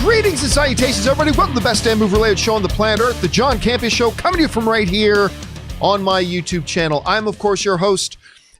Greetings and salutations, everybody. Welcome to the best damn movie-related show on the planet Earth, the John Campea Show, coming to you from right here on my YouTube channel. I'm, of course, your host,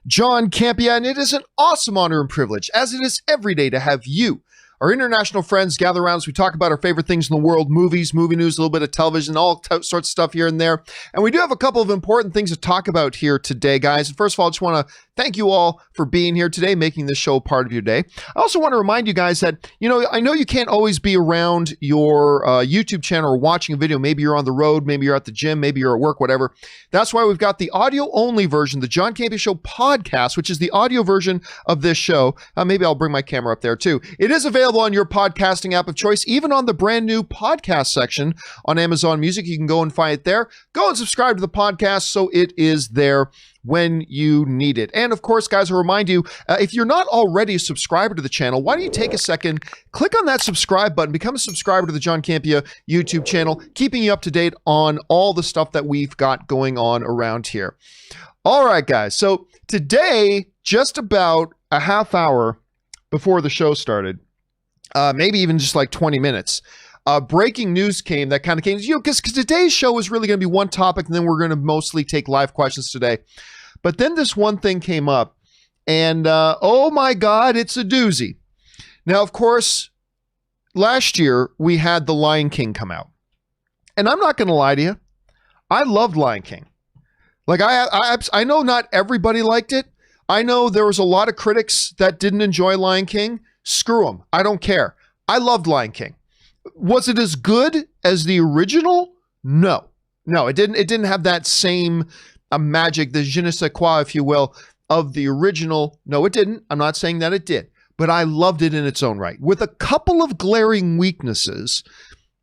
John Campea, and it is an awesome honor and privilege, as it is every day, to have you, our international friends, gather around as we talk about our favorite things in the world, movies, movie news, a little bit of television, all sorts of stuff here and there. And we do have a couple of important things to talk about here today, guys. And first of all, I just want to thank you all for being here today, making this show part of your day. I also want to remind you guys that, I know you can't always be around your YouTube channel or watching a video. Maybe you're on the road, maybe you're at the gym, maybe you're at work, whatever. That's why we've got the audio-only version, the John Campea Show podcast, which is the audio version of this show. Maybe I'll bring my camera up there too. It is available on your podcasting app of choice, even on the brand new podcast section on Amazon Music. You can go and find it there. Go and subscribe to the podcast so it is there when you need it. And of course, guys, I'll remind you, if you're not already a subscriber to the channel, why don't you take a second, click on that subscribe button, become a subscriber to the John Campea YouTube channel, keeping you up to date on all the stuff that we've got going on around here. All right, guys. So today, just about a half hour before the show started, maybe even just like 20 minutes, breaking news came because today's show is really going to be one topic, and then we're going to mostly take live questions today. But then this one thing came up, and oh my God, it's a doozy. Now, of course, last year we had The Lion King come out, and I'm not going to lie to you, I loved Lion King. Like I know not everybody liked it. I know there was a lot of critics that didn't enjoy Lion King. Screw them. I don't care. I loved Lion King. Was it as good as the original? No, it didn't have that same magic, the je ne sais quoi, if you will, of the original. No, it didn't. I'm not saying that it did, but I loved it in its own right, with a couple of glaring weaknesses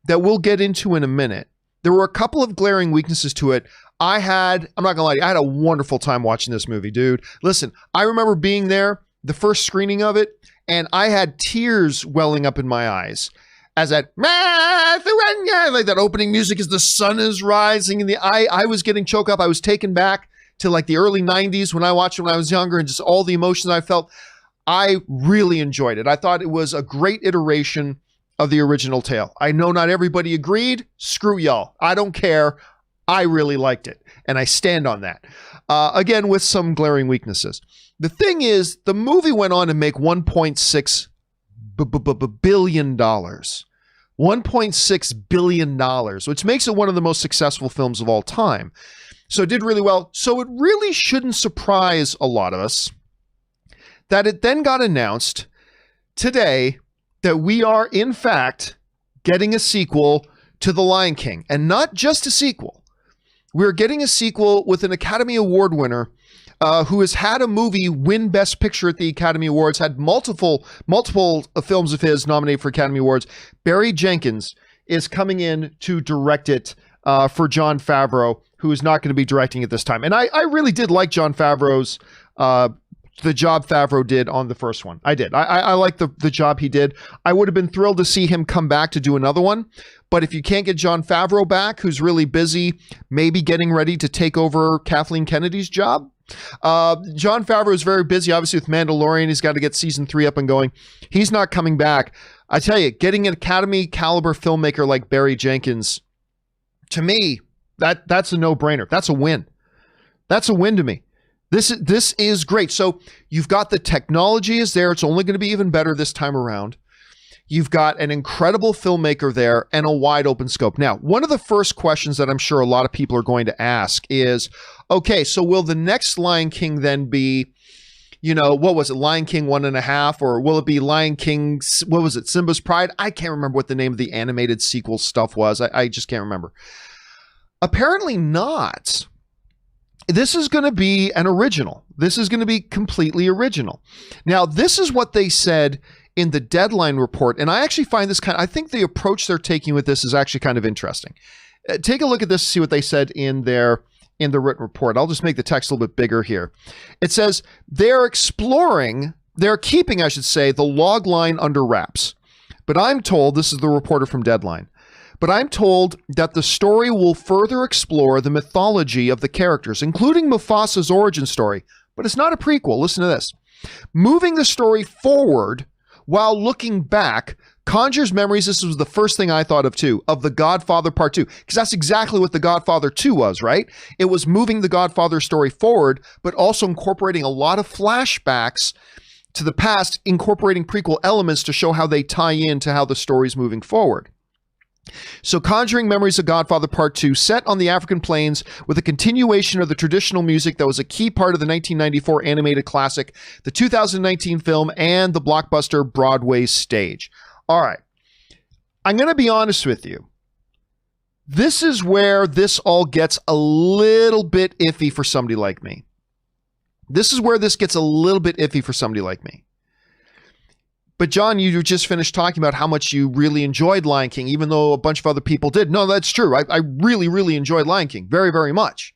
that we'll get into in a minute. There were a couple of glaring weaknesses to it. I'm not gonna lie to you, I had a wonderful time watching this movie, dude. Listen, I remember being there, the first screening of it, and I had tears welling up in my eyes as that, like that opening music as the sun is rising in the eye. I was getting choked up. I was taken back to like the early 90s when I watched it when I was younger, and just all the emotions I felt. I really enjoyed it. I thought it was a great iteration of the original tale. I know not everybody agreed. Screw y'all. I don't care. I really liked it, and I stand on that. Again, with some glaring weaknesses. The thing is, the movie went on to make $1.6 billion. $1.6 billion, which makes it one of the most successful films of all time. So it did really well. So it really shouldn't surprise a lot of us that it then got announced today that we are, in fact, getting a sequel to The Lion King. And not just a sequel. We're getting a sequel with an Academy Award winner who has had a movie win Best Picture at the Academy Awards, had multiple films of his nominated for Academy Awards. Barry Jenkins is coming in to direct it for Jon Favreau, who is not going to be directing it this time. And I really did like Jon Favreau's, the job Favreau did on the first one. I did. I like the job he did. I would have been thrilled to see him come back to do another one. But if you can't get Jon Favreau back, who's really busy, maybe getting ready to take over Kathleen Kennedy's job. Jon Favreau is very busy, obviously, with Mandalorian. He's got to get season 3 up and going. He's not coming back. I tell you, getting an Academy caliber filmmaker like Barry Jenkins, to me, that's a no-brainer. That's a win. That's a win to me. This is great. So you've got the technology is there. It's only going to be even better this time around. You've got an incredible filmmaker there and a wide open scope. Now, one of the first questions that I'm sure a lot of people are going to ask is, okay, so will the next Lion King then be, what was it, Lion King 1.5, or will it be Lion King, what was it, Simba's Pride? I can't remember what the name of the animated sequel stuff was. I just can't remember. Apparently not. This is going to be an original. This is going to be completely original. Now, this is what they said in the Deadline report, and I actually find this I think the approach they're taking with this is actually kind of interesting. Take a look at this, see what they said in the written report. I'll just make the text a little bit bigger here. It says they're keeping, I should say, the log line under wraps. But I'm told, this is the reporter from Deadline, but I'm told that the story will further explore the mythology of the characters, including Mufasa's origin story. But it's not a prequel. Listen to this. Moving the story forward while looking back conjures memories. This was the first thing I thought of too, of The Godfather Part 2, because that's exactly what The Godfather 2 was, right? It was moving the Godfather story forward, but also incorporating a lot of flashbacks to the past, incorporating prequel elements to show how they tie into how the story's moving forward. So conjuring memories of Godfather Part 2, set on the African plains with a continuation of the traditional music that was a key part of the 1994 animated classic, the 2019 film, and the blockbuster Broadway stage. All right, I'm going to be honest with you. This is where this all gets a little bit iffy for somebody like me. This is where this gets a little bit iffy for somebody like me. But John, you just finished talking about how much you really enjoyed Lion King, even though a bunch of other people did. No, that's true. I really, really enjoyed Lion King very, very much.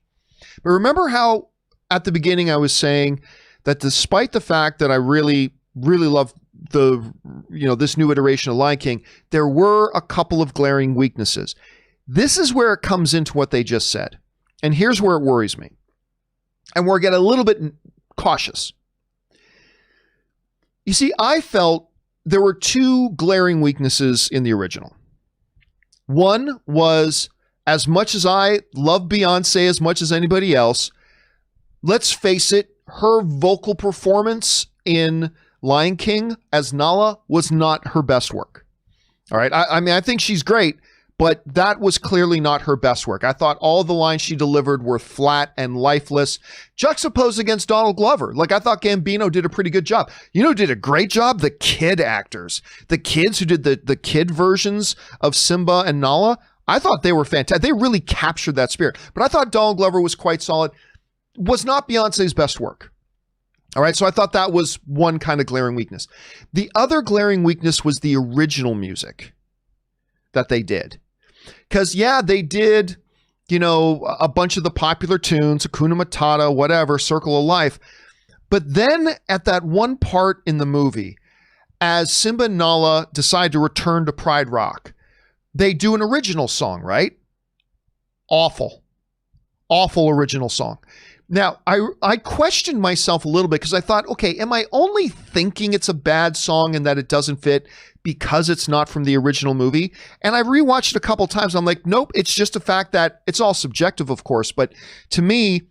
But remember how at the beginning I was saying that despite the fact that I really, really love this new iteration of Lion King, there were a couple of glaring weaknesses. This is where it comes into what they just said. And here's where it worries me. And we're getting a little bit cautious. You see, I felt there were two glaring weaknesses in the original. One was, as much as I love Beyonce as much as anybody else, let's face it, her vocal performance in Lion King as Nala was not her best work. All right. I mean, I think she's great, but that was clearly not her best work. I thought all the lines she delivered were flat and lifeless, juxtaposed against Donald Glover. Like, I thought Gambino did a pretty good job. You know who did a great job? The kid actors. The kids who did the kid versions of Simba and Nala. I thought they were fantastic. They really captured that spirit. But I thought Donald Glover was quite solid. Was not Beyonce's best work. All right, so I thought that was one kind of glaring weakness. The other glaring weakness was the original music that they did. Because, yeah, they did, a bunch of the popular tunes, Hakuna Matata, whatever, Circle of Life. But then at that one part in the movie, as Simba and Nala decide to return to Pride Rock, they do an original song, right? Awful original song. Now, I questioned myself a little bit because I thought, okay, am I only thinking it's a bad song and that it doesn't fit because it's not from the original movie? And I rewatched it a couple times. I'm like, nope, it's just a fact that it's all subjective, of course. But to me,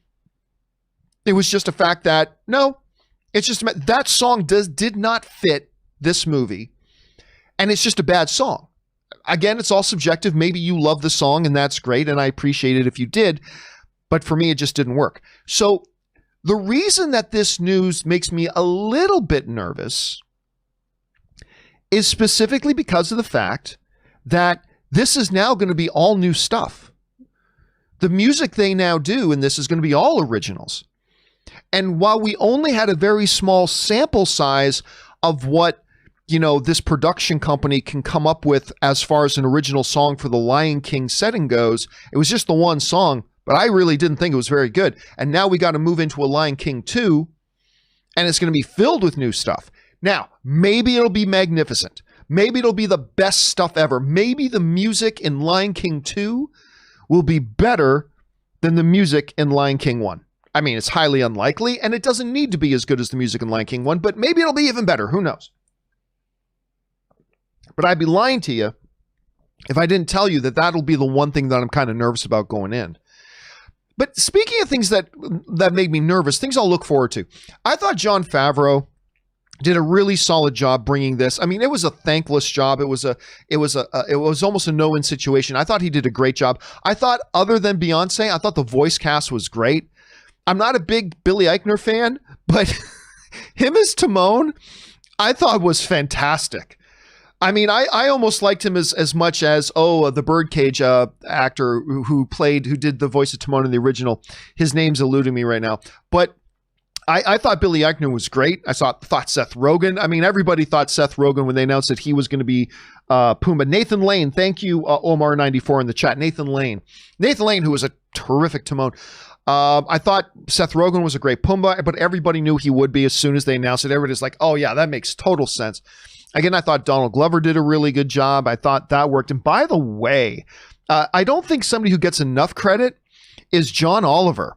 it was just a fact that, no, it's just that song did not fit this movie. And it's just a bad song. Again, it's all subjective. Maybe you love the song and that's great. And I appreciate it if you did. But for me, it just didn't work. So the reason that this news makes me a little bit nervous is specifically because of the fact that this is now going to be all new stuff. The music they now do in this is going to be all originals. And while we only had a very small sample size of what, this production company can come up with as far as an original song for the Lion King setting goes, it was just the one song. But I really didn't think it was very good. And now we got to move into a Lion King 2, and it's going to be filled with new stuff. Now, maybe it'll be magnificent. Maybe it'll be the best stuff ever. Maybe the music in Lion King 2 will be better than the music in Lion King 1. I mean, it's highly unlikely, and it doesn't need to be as good as the music in Lion King 1, but maybe it'll be even better. Who knows? But I'd be lying to you if I didn't tell you that that'll be the one thing that I'm kind of nervous about going in. But speaking of things that made me nervous, things I'll look forward to. I thought Jon Favreau did a really solid job bringing this. I mean, it was a thankless job. It was almost a no-win situation. I thought he did a great job. I thought, other than Beyonce, I thought the voice cast was great. I'm not a big Billy Eichner fan, but him as Timon, I thought was fantastic. I mean, I almost liked him as much as, the Birdcage actor who did the voice of Timon in the original. His name's eluding me right now. But I thought Billy Eichner was great. I thought Seth Rogen. I mean, everybody thought Seth Rogen when they announced that he was going to be Pumbaa. Nathan Lane, thank you, Omar94 in the chat. Nathan Lane, who was a terrific Timon. I thought Seth Rogen was a great Pumbaa, but everybody knew he would be as soon as they announced it. Everybody's like, oh yeah, that makes total sense. Again, I thought Donald Glover did a really good job. I thought that worked. And by the way, I don't think somebody who gets enough credit is John Oliver.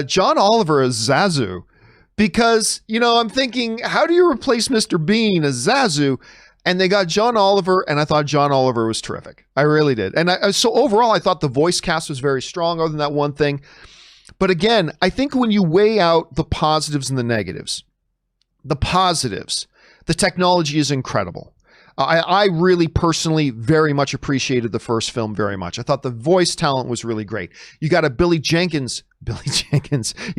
John Oliver as Zazu. Because, I'm thinking, how do you replace Mr. Bean as Zazu? And they got John Oliver, and I thought John Oliver was terrific. I really did. And so overall, I thought the voice cast was very strong, other than that one thing. But again, I think when you weigh out the positives and the negatives, the positives, the technology is incredible. I really personally very much appreciated the first film very much. I thought the voice talent was really great. You got a Billy Jenkins. You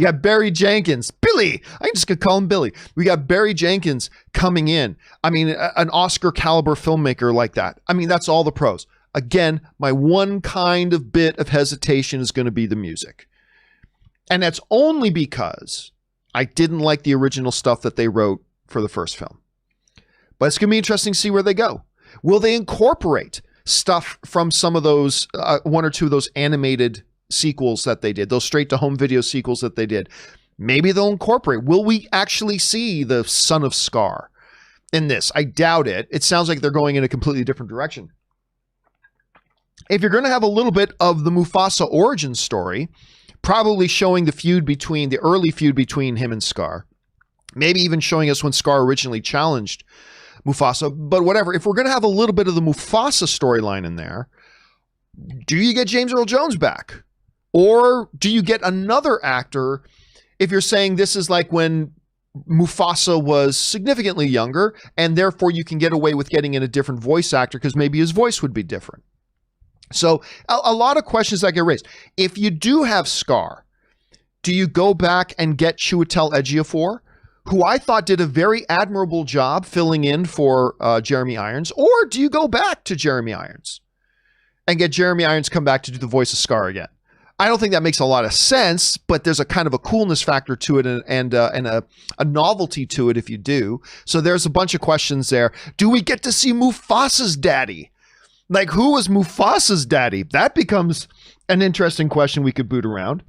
got Barry Jenkins. Billy. I'm just going to call him Billy. We got Barry Jenkins coming in. I mean, an Oscar caliber filmmaker like that. I mean, that's all the pros. Again, my one kind of bit of hesitation is going to be the music. And that's only because I didn't like the original stuff that they wrote for the first film. But it's going to be interesting to see where they go. Will they incorporate stuff from some of those, one or two of those animated sequels that they did, those straight-to-home video sequels that they did? Maybe they'll incorporate. Will we actually see the son of Scar in this? I doubt it. It sounds like they're going in a completely different direction. If you're going to have a little bit of the Mufasa origin story, probably showing the early feud between him and Scar, maybe even showing us when Scar originally challenged Mufasa, but whatever. If we're going to have a little bit of the Mufasa storyline in there, do you get James Earl Jones back? Or do you get another actor if you're saying this is like when Mufasa was significantly younger, and therefore you can get away with getting in a different voice actor because maybe his voice would be different? So a lot of questions that get raised. If you do have Scar, do you go back and get Chiwetel Ejiofor, who I thought did a very admirable job filling in for Jeremy Irons? Or do you go back to Jeremy Irons and get Jeremy Irons come back to do the voice of Scar again? I don't think that makes a lot of sense, but there's a kind of a coolness factor to it and a novelty to it if you do. So there's a bunch of questions there. Do we get to see Mufasa's daddy? Like, who was Mufasa's daddy? That becomes an interesting question we could boot around.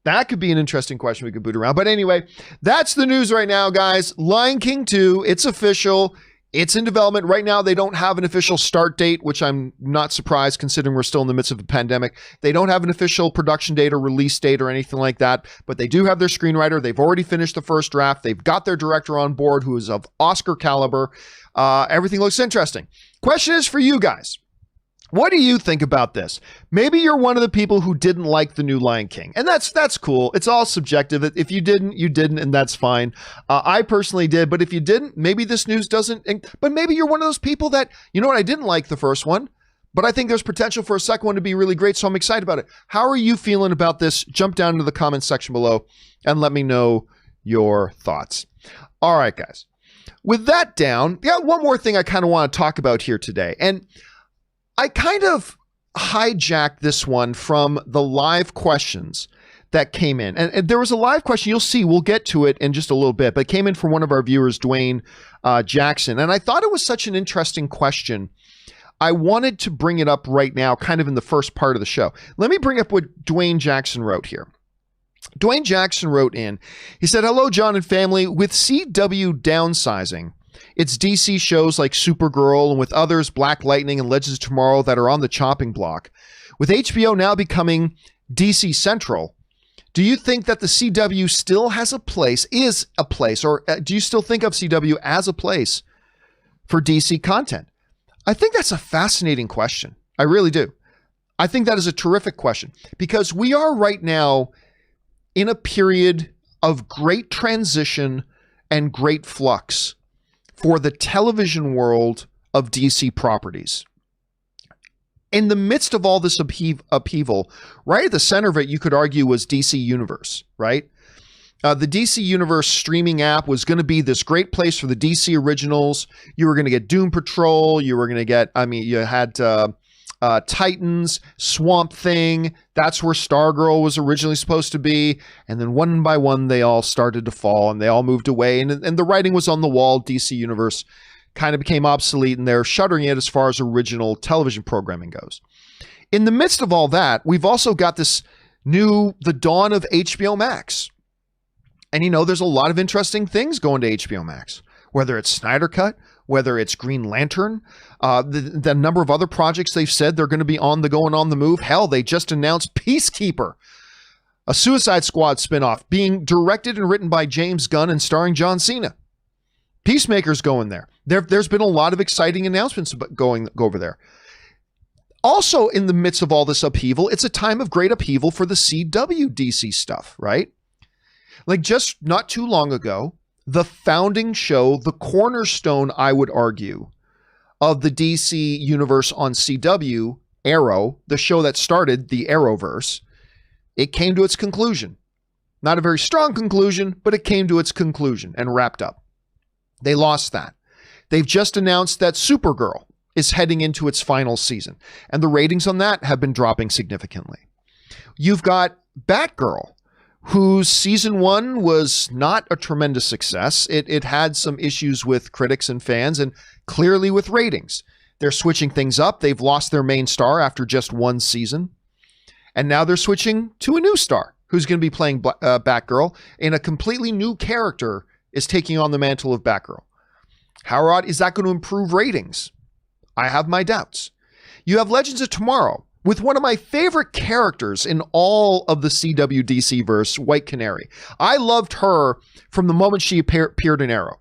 That could be an interesting question we could boot around. But anyway, that's the news right now, guys. Lion King 2, it's official. It's in development. Right now, they don't have an official start date, which I'm not surprised considering we're still in the midst of a pandemic. They don't have an official production date or release date or anything like that, but they do have their screenwriter. They've already finished the first draft. They've got their director on board who is of Oscar caliber. Everything looks interesting. Question is for you guys. What do you think about this? Maybe you're one of the people who didn't like the new Lion King, and that's cool. It's all subjective. If you didn't, you didn't, and that's fine. I personally did, but if you didn't, maybe this news doesn't. But maybe you're one of those people that, you know what, I didn't like the first one, but I think there's potential for a second one to be really great, so I'm excited about it. How are you feeling about this? Jump down into the comments section below and let me know your thoughts. All right, guys. With that down, one more thing I kind of want to talk about here today, and I kind of hijacked this one from the live questions that came in. And there was a live question. You'll see, we'll get to it in just a little bit, but it came in from one of our viewers, Dwayne Jackson. And I thought it was such an interesting question. I wanted to bring it up right now, kind of in the first part of the show. Let me bring up what Dwayne Jackson wrote here. Dwayne Jackson wrote in, he said, "Hello, John and family. With CW downsizing, it's DC shows like Supergirl and with others, Black Lightning and Legends of Tomorrow, that are on the chopping block. With HBO now becoming DC Central, do you think that the CW still has a place, or do you still think of CW as a place for DC content?" I think that's a fascinating question. I really do. I think that is a terrific question because we are right now in a period of great transition and great flux for the television world of DC properties. In the midst of all this upheaval, right at the center of it, you could argue, was DC Universe, right? The DC Universe streaming app was going to be this great place for the DC originals. You were going to get Doom Patrol. You were going to get, you had Titans, Swamp Thing. That's where Stargirl was originally supposed to be. And then one by one, they all started to fall and they all moved away. And the writing was on the wall. DC Universe kind of became obsolete and they're shuttering it as far as original television programming goes. In the midst of all that, we've also got the dawn of HBO Max. And there's a lot of interesting things going to HBO Max, whether it's Snyder Cut, whether it's Green Lantern, the number of other projects they've said they're going to be on the move. Hell, they just announced Peacekeeper, a Suicide Squad spinoff being directed and written by James Gunn and starring John Cena. Peacemaker's going there. There's been a lot of exciting announcements going over there. Also, in the midst of all this upheaval, it's a time of great upheaval for the CW DC stuff, right? Like just not too long ago, the founding show, the cornerstone, I would argue, of the DC universe on CW, Arrow, the show that started the Arrowverse, it came to its conclusion. Not a very strong conclusion, but it came to its conclusion and wrapped up. They lost that. They've just announced that Supergirl is heading into its final season, and the ratings on that have been dropping significantly. You've got Batgirl, whose season 1 was not a tremendous success. It had some issues with critics and fans, and clearly with ratings. They're switching things up. They've lost their main star after just one season, and now they're switching to a new star who's going to be playing Batgirl, and a completely new character is taking on the mantle of Batgirl. How is that going to improve ratings? I have my doubts. You have Legends of Tomorrow with one of my favorite characters in all of the CW DC verse, White Canary. I loved her from the moment she appeared in Arrow.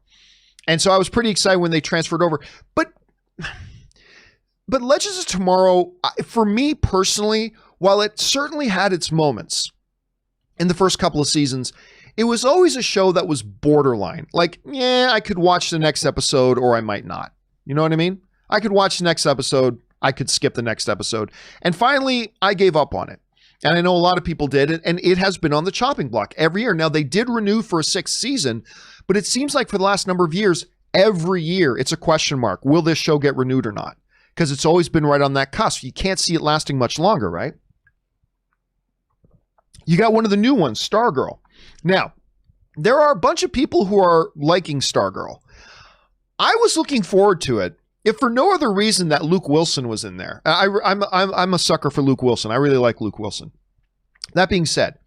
And so I was pretty excited when they transferred over. But Legends of Tomorrow, for me personally, while it certainly had its moments in the first couple of seasons, it was always a show that was borderline. Like, yeah, I could watch the next episode or I might not. You know what I mean? I could watch the next episode. I could skip the next episode. And finally, I gave up on it. And I know a lot of people did. And it has been on the chopping block every year. Now, they did renew for a 6th season, but it seems like for the last number of years, every year, it's a question mark. Will this show get renewed or not? Because it's always been right on that cusp. You can't see it lasting much longer, right? You got one of the new ones, Stargirl. Now, there are a bunch of people who are liking Stargirl. I was looking forward to it, if for no other reason that Luke Wilson was in there. I'm a sucker for Luke Wilson. I really like Luke Wilson. That being said,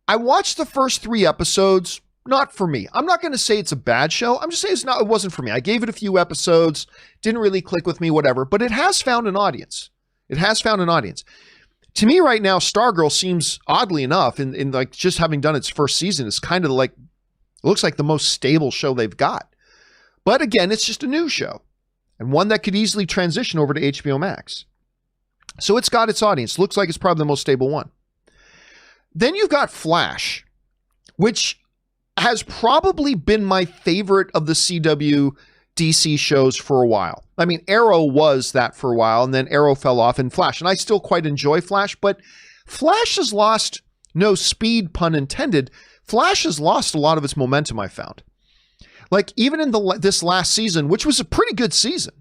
I watched the first 3 episodes. Not for me. I'm not going to say it's a bad show. I'm just saying it wasn't for me. I gave it a few episodes, didn't really click with me, whatever, but it has found an audience. It has found an audience. To me right now, Stargirl seems, oddly enough, in like just having done its first season, is kind of like, it looks like the most stable show they've got. But again, it's just a new show and one that could easily transition over to HBO Max. So it's got its audience. Looks like it's probably the most stable one. Then you've got Flash, which has probably been my favorite of the CW DC shows for a while. I mean, Arrow was that for a while, and then Arrow fell off in Flash. And I still quite enjoy Flash, but Flash has lost, no speed, pun intended, Flash has lost a lot of its momentum, I found. Like, even in this last season, which was a pretty good season,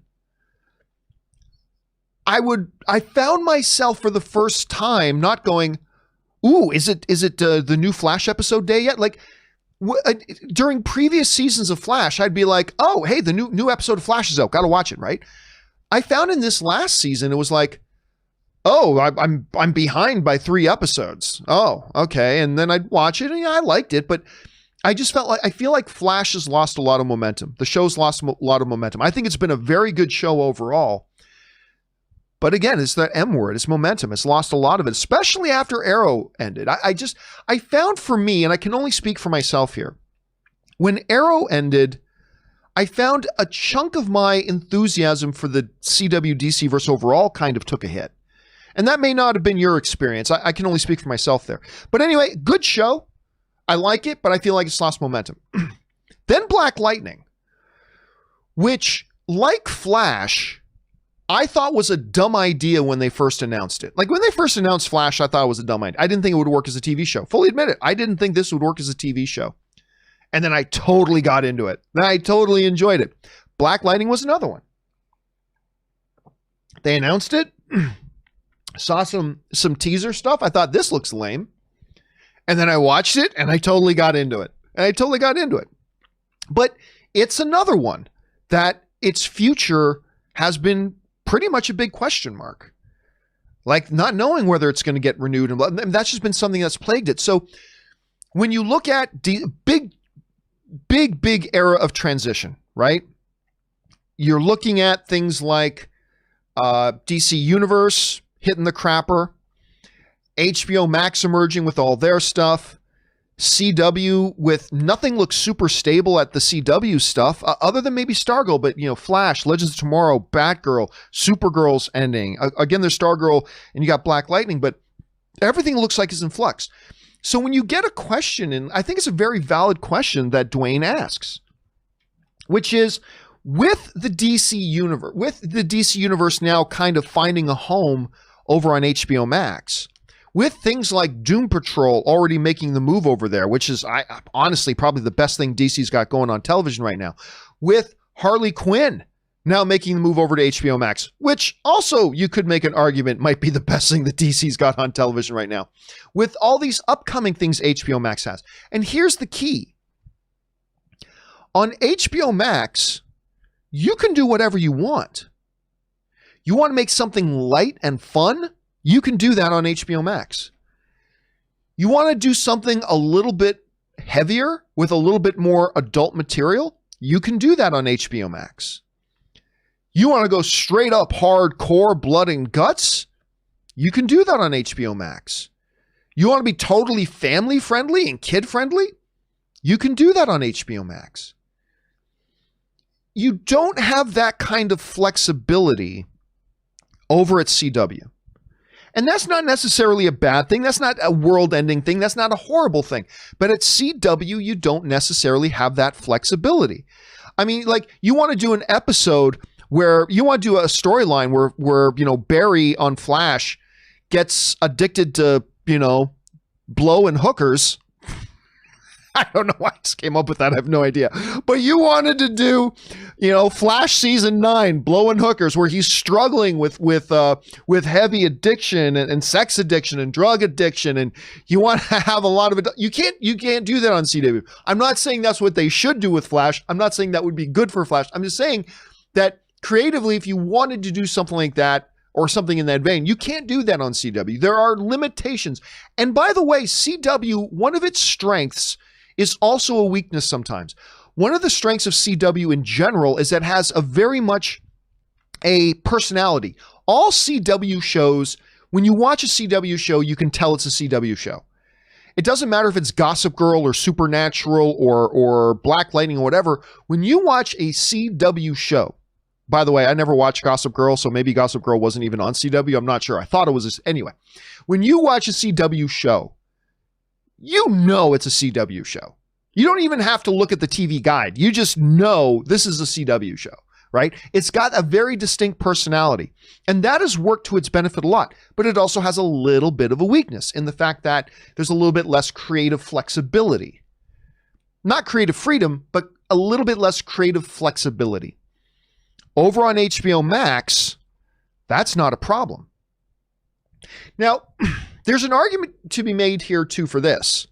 I found myself for the first time not going, ooh, is it the new Flash episode day yet? Like, during previous seasons of Flash, I'd be like, oh, hey, the new episode of Flash is out. Got to watch it, right? I found in this last season, it was like, oh, I'm behind by 3 episodes. Oh, okay. And then I'd watch it and yeah, I liked it, but I just I feel like Flash has lost a lot of momentum. The show's lost a lot of momentum. I think it's been a very good show overall. But again, it's that M word. It's momentum. It's lost a lot of it, especially after Arrow ended. I found for me, and I can only speak for myself here, when Arrow ended, I found a chunk of my enthusiasm for the CW DC verse overall kind of took a hit. And that may not have been your experience. I can only speak for myself there. But anyway, good show. I like it, but I feel like it's lost momentum. Then Black Lightning, which, like Flash, I thought was a dumb idea when they first announced it. Like when they first announced Flash, I thought it was a dumb idea. I didn't think it would work as a TV show. Fully admit it. I didn't think this would work as a TV show. And then I totally got into it. And I totally enjoyed it. Black Lightning was another one. They announced it. Saw some teaser stuff. I thought this looks lame. And then I watched it and I totally got into it. But it's another one that its future has been pretty much a big question mark. Like not knowing whether it's going to get renewed. And that's just been something that's plagued it. So when you look at big era of transition, right? You're looking at things like DC Universe hitting the crapper, HBO Max emerging with all their stuff, CW with nothing looks super stable at the CW stuff, other than maybe Stargirl, but Flash, Legends of Tomorrow, Batgirl, Supergirl's ending. Again, there's Stargirl and you got Black Lightning, but everything looks like it's in flux. So when you get a question, and I think it's a very valid question that Dwayne asks, which is, with the DC universe now kind of finding a home over on HBO Max, with things like Doom Patrol already making the move over there, which is honestly probably the best thing DC's got going on television right now, with Harley Quinn now making the move over to HBO Max, which also you could make an argument might be the best thing that DC's got on television right now, with all these upcoming things HBO Max has. And here's the key. On HBO Max, you can do whatever you want. You want to make something light and fun? You can do that on HBO Max. You want to do something a little bit heavier with a little bit more adult material? You can do that on HBO Max. You want to go straight up hardcore blood and guts? You can do that on HBO Max. You want to be totally family friendly and kid friendly? You can do that on HBO Max. You don't have that kind of flexibility over at CW. And that's not necessarily a bad thing. That's not a world-ending thing. That's not a horrible thing. But at CW, you don't necessarily have that flexibility. I mean, like, you want to do an episode where you want to do a storyline where Barry on Flash gets addicted to, blow and hookers. I don't know why I just came up with that. I have no idea. But you wanted to do, Flash season 9, blowing hookers, where he's struggling with heavy addiction and sex addiction and drug addiction, and you want to have a lot of it. You can't do that on CW. I'm not saying that's what they should do with Flash. I'm not saying that would be good for Flash. I'm just saying that creatively, if you wanted to do something like that or something in that vein, you can't do that on CW. There are limitations. And by the way, CW, one of its strengths is also a weakness sometimes. One of the strengths of CW in general is that it has a very much a personality. All CW shows, when you watch a CW show, you can tell it's a CW show. It doesn't matter if it's Gossip Girl or Supernatural or Black Lightning or whatever. When you watch a CW show, by the way, I never watched Gossip Girl, so maybe Gossip Girl wasn't even on CW. I'm not sure. I thought it was. Anyway, when you watch a CW show, you know it's a CW show. You don't even have to look at the TV guide. You just know this is a CW show, right? It's got a very distinct personality, and that has worked to its benefit a lot, but it also has a little bit of a weakness in the fact that there's a little bit less creative flexibility. Not creative freedom, but a little bit less creative flexibility. Over on HBO Max, that's not a problem. Now, there's an argument to be made here too for this.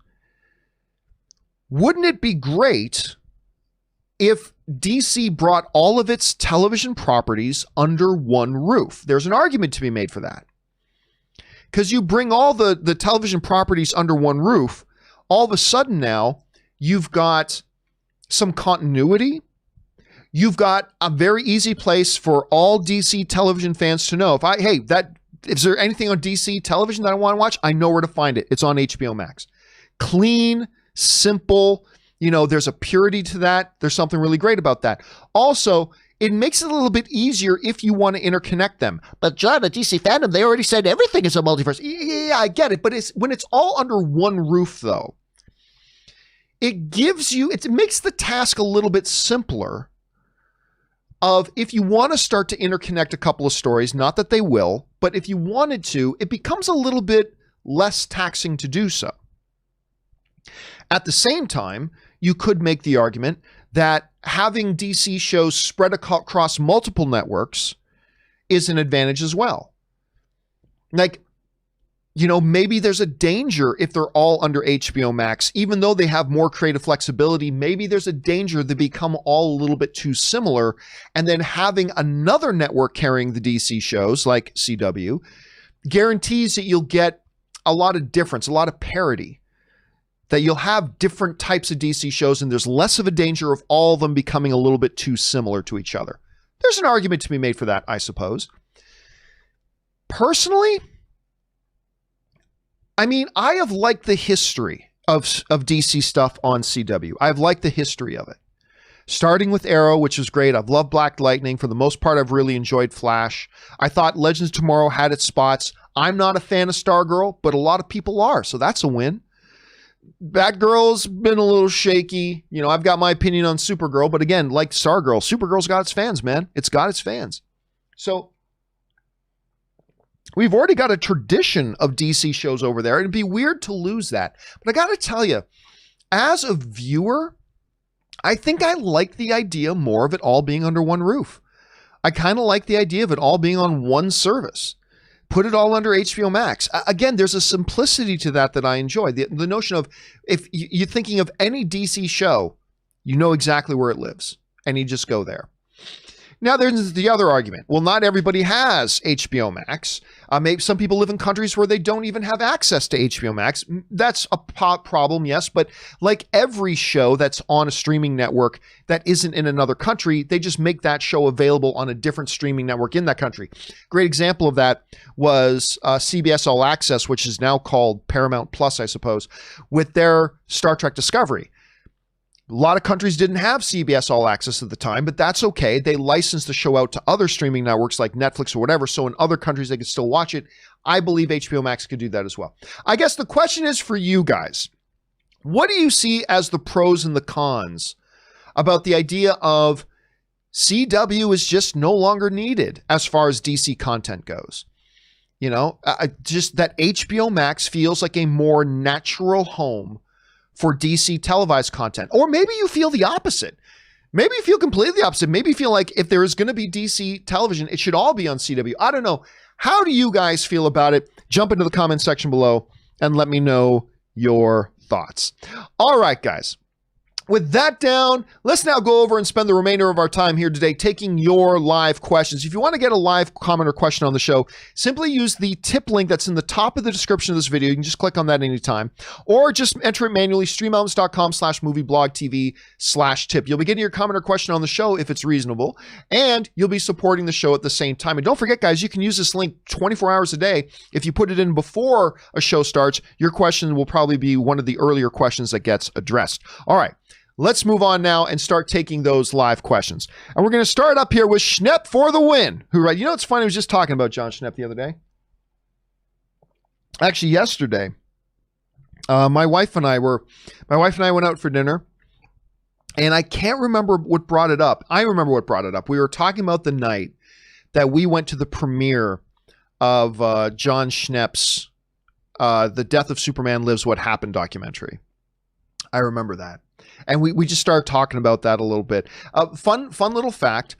Wouldn't it be great if DC brought all of its television properties under one roof? There's an argument to be made for that. Because you bring all the television properties under one roof, all of a sudden now you've got some continuity. You've got a very easy place for all DC television fans to know. Is there anything on DC television that I want to watch? I know where to find it. It's on HBO Max. Clean, simple, there's a purity to that. There's something really great about that. Also, it makes it a little bit easier if you want to interconnect them. But John, at DC Fandom, they already said everything is a multiverse. Yeah, I get it. But when it's all under one roof, though, it makes the task a little bit simpler of if you want to start to interconnect a couple of stories, not that they will, but if you wanted to, it becomes a little bit less taxing to do so. At the same time, you could make the argument that having DC shows spread across multiple networks is an advantage as well. Like, maybe there's a danger if they're all under HBO Max, even though they have more creative flexibility, maybe there's a danger they become all a little bit too similar. And then having another network carrying the DC shows like CW guarantees that you'll get a lot of difference, a lot of parity, that you'll have different types of DC shows and there's less of a danger of all of them becoming a little bit too similar to each other. There's an argument to be made for that, I suppose. Personally, I have liked the history of DC stuff on CW. I've liked the history of it. Starting with Arrow, which is great. I've loved Black Lightning. For the most part, I've really enjoyed Flash. I thought Legends of Tomorrow had its spots. I'm not a fan of Stargirl, but a lot of people are, so that's a win. Batgirl's been a little shaky. You know, I've got my opinion on Supergirl, but again, like Stargirl, Supergirl's got its fans, man. It's got its fans. So we've already got a tradition of DC shows over there. It'd be weird to lose that. But I got to tell you, as a viewer, I think I like the idea more of it all being under one roof. I kind of like the idea of it all being on one service. Put it all under HBO Max. Again, there's a simplicity to that I enjoy. The notion of, if you're thinking of any DC show, you know exactly where it lives, and you just go there. Now, there's the other argument. Well, not everybody has HBO Max. Maybe some people live in countries where they don't even have access to HBO Max. That's a problem, yes, but like every show that's on a streaming network that isn't in another country, they just make that show available on a different streaming network in that country. Great example of that was CBS All Access, which is now called Paramount Plus, I suppose, with their Star Trek Discovery. A lot of countries didn't have CBS All Access at the time, but that's okay. They licensed the show out to other streaming networks like Netflix or whatever, so in other countries they could still watch it. I believe HBO Max could do that as well. I guess the question is for you guys, what do you see as the pros and the cons about the idea of CW is just no longer needed as far as DC content goes? You know, just that HBO Max feels like a more natural home for DC televised content. Or maybe you feel the opposite. Maybe you feel completely the opposite. Maybe you feel like if there is going to be DC television, it should all be on CW. I don't know. How do you guys feel about it? Jump into the comment section below and let me know your thoughts. All right, guys. With that down, let's now go over and spend the remainder of our time here today taking your live questions. If you want to get a live comment or question on the show, simply use the tip link that's in the top of the description of this video. You can just click on that anytime, or just enter it manually, streamelements.com/movieblogtv/tip. You'll be getting your comment or question on the show if it's reasonable, and you'll be supporting the show at the same time. And don't forget, guys, you can use this link 24 hours a day. If you put it in before a show starts, your question will probably be one of the earlier questions that gets addressed. All right. Let's move on now and start taking those live questions. And we're going to start up here with Schnepp for the win. Who, right? You know, it's funny. I was just talking about John Schnepp the other day. Actually, yesterday, my wife and I went out for dinner, and I can't remember what brought it up. I remember what brought it up. We were talking about the night that we went to the premiere of John Schnepp's The Death of Superman Lives, What Happened documentary. I remember that. And we just started talking about that a little bit. Fun little fact.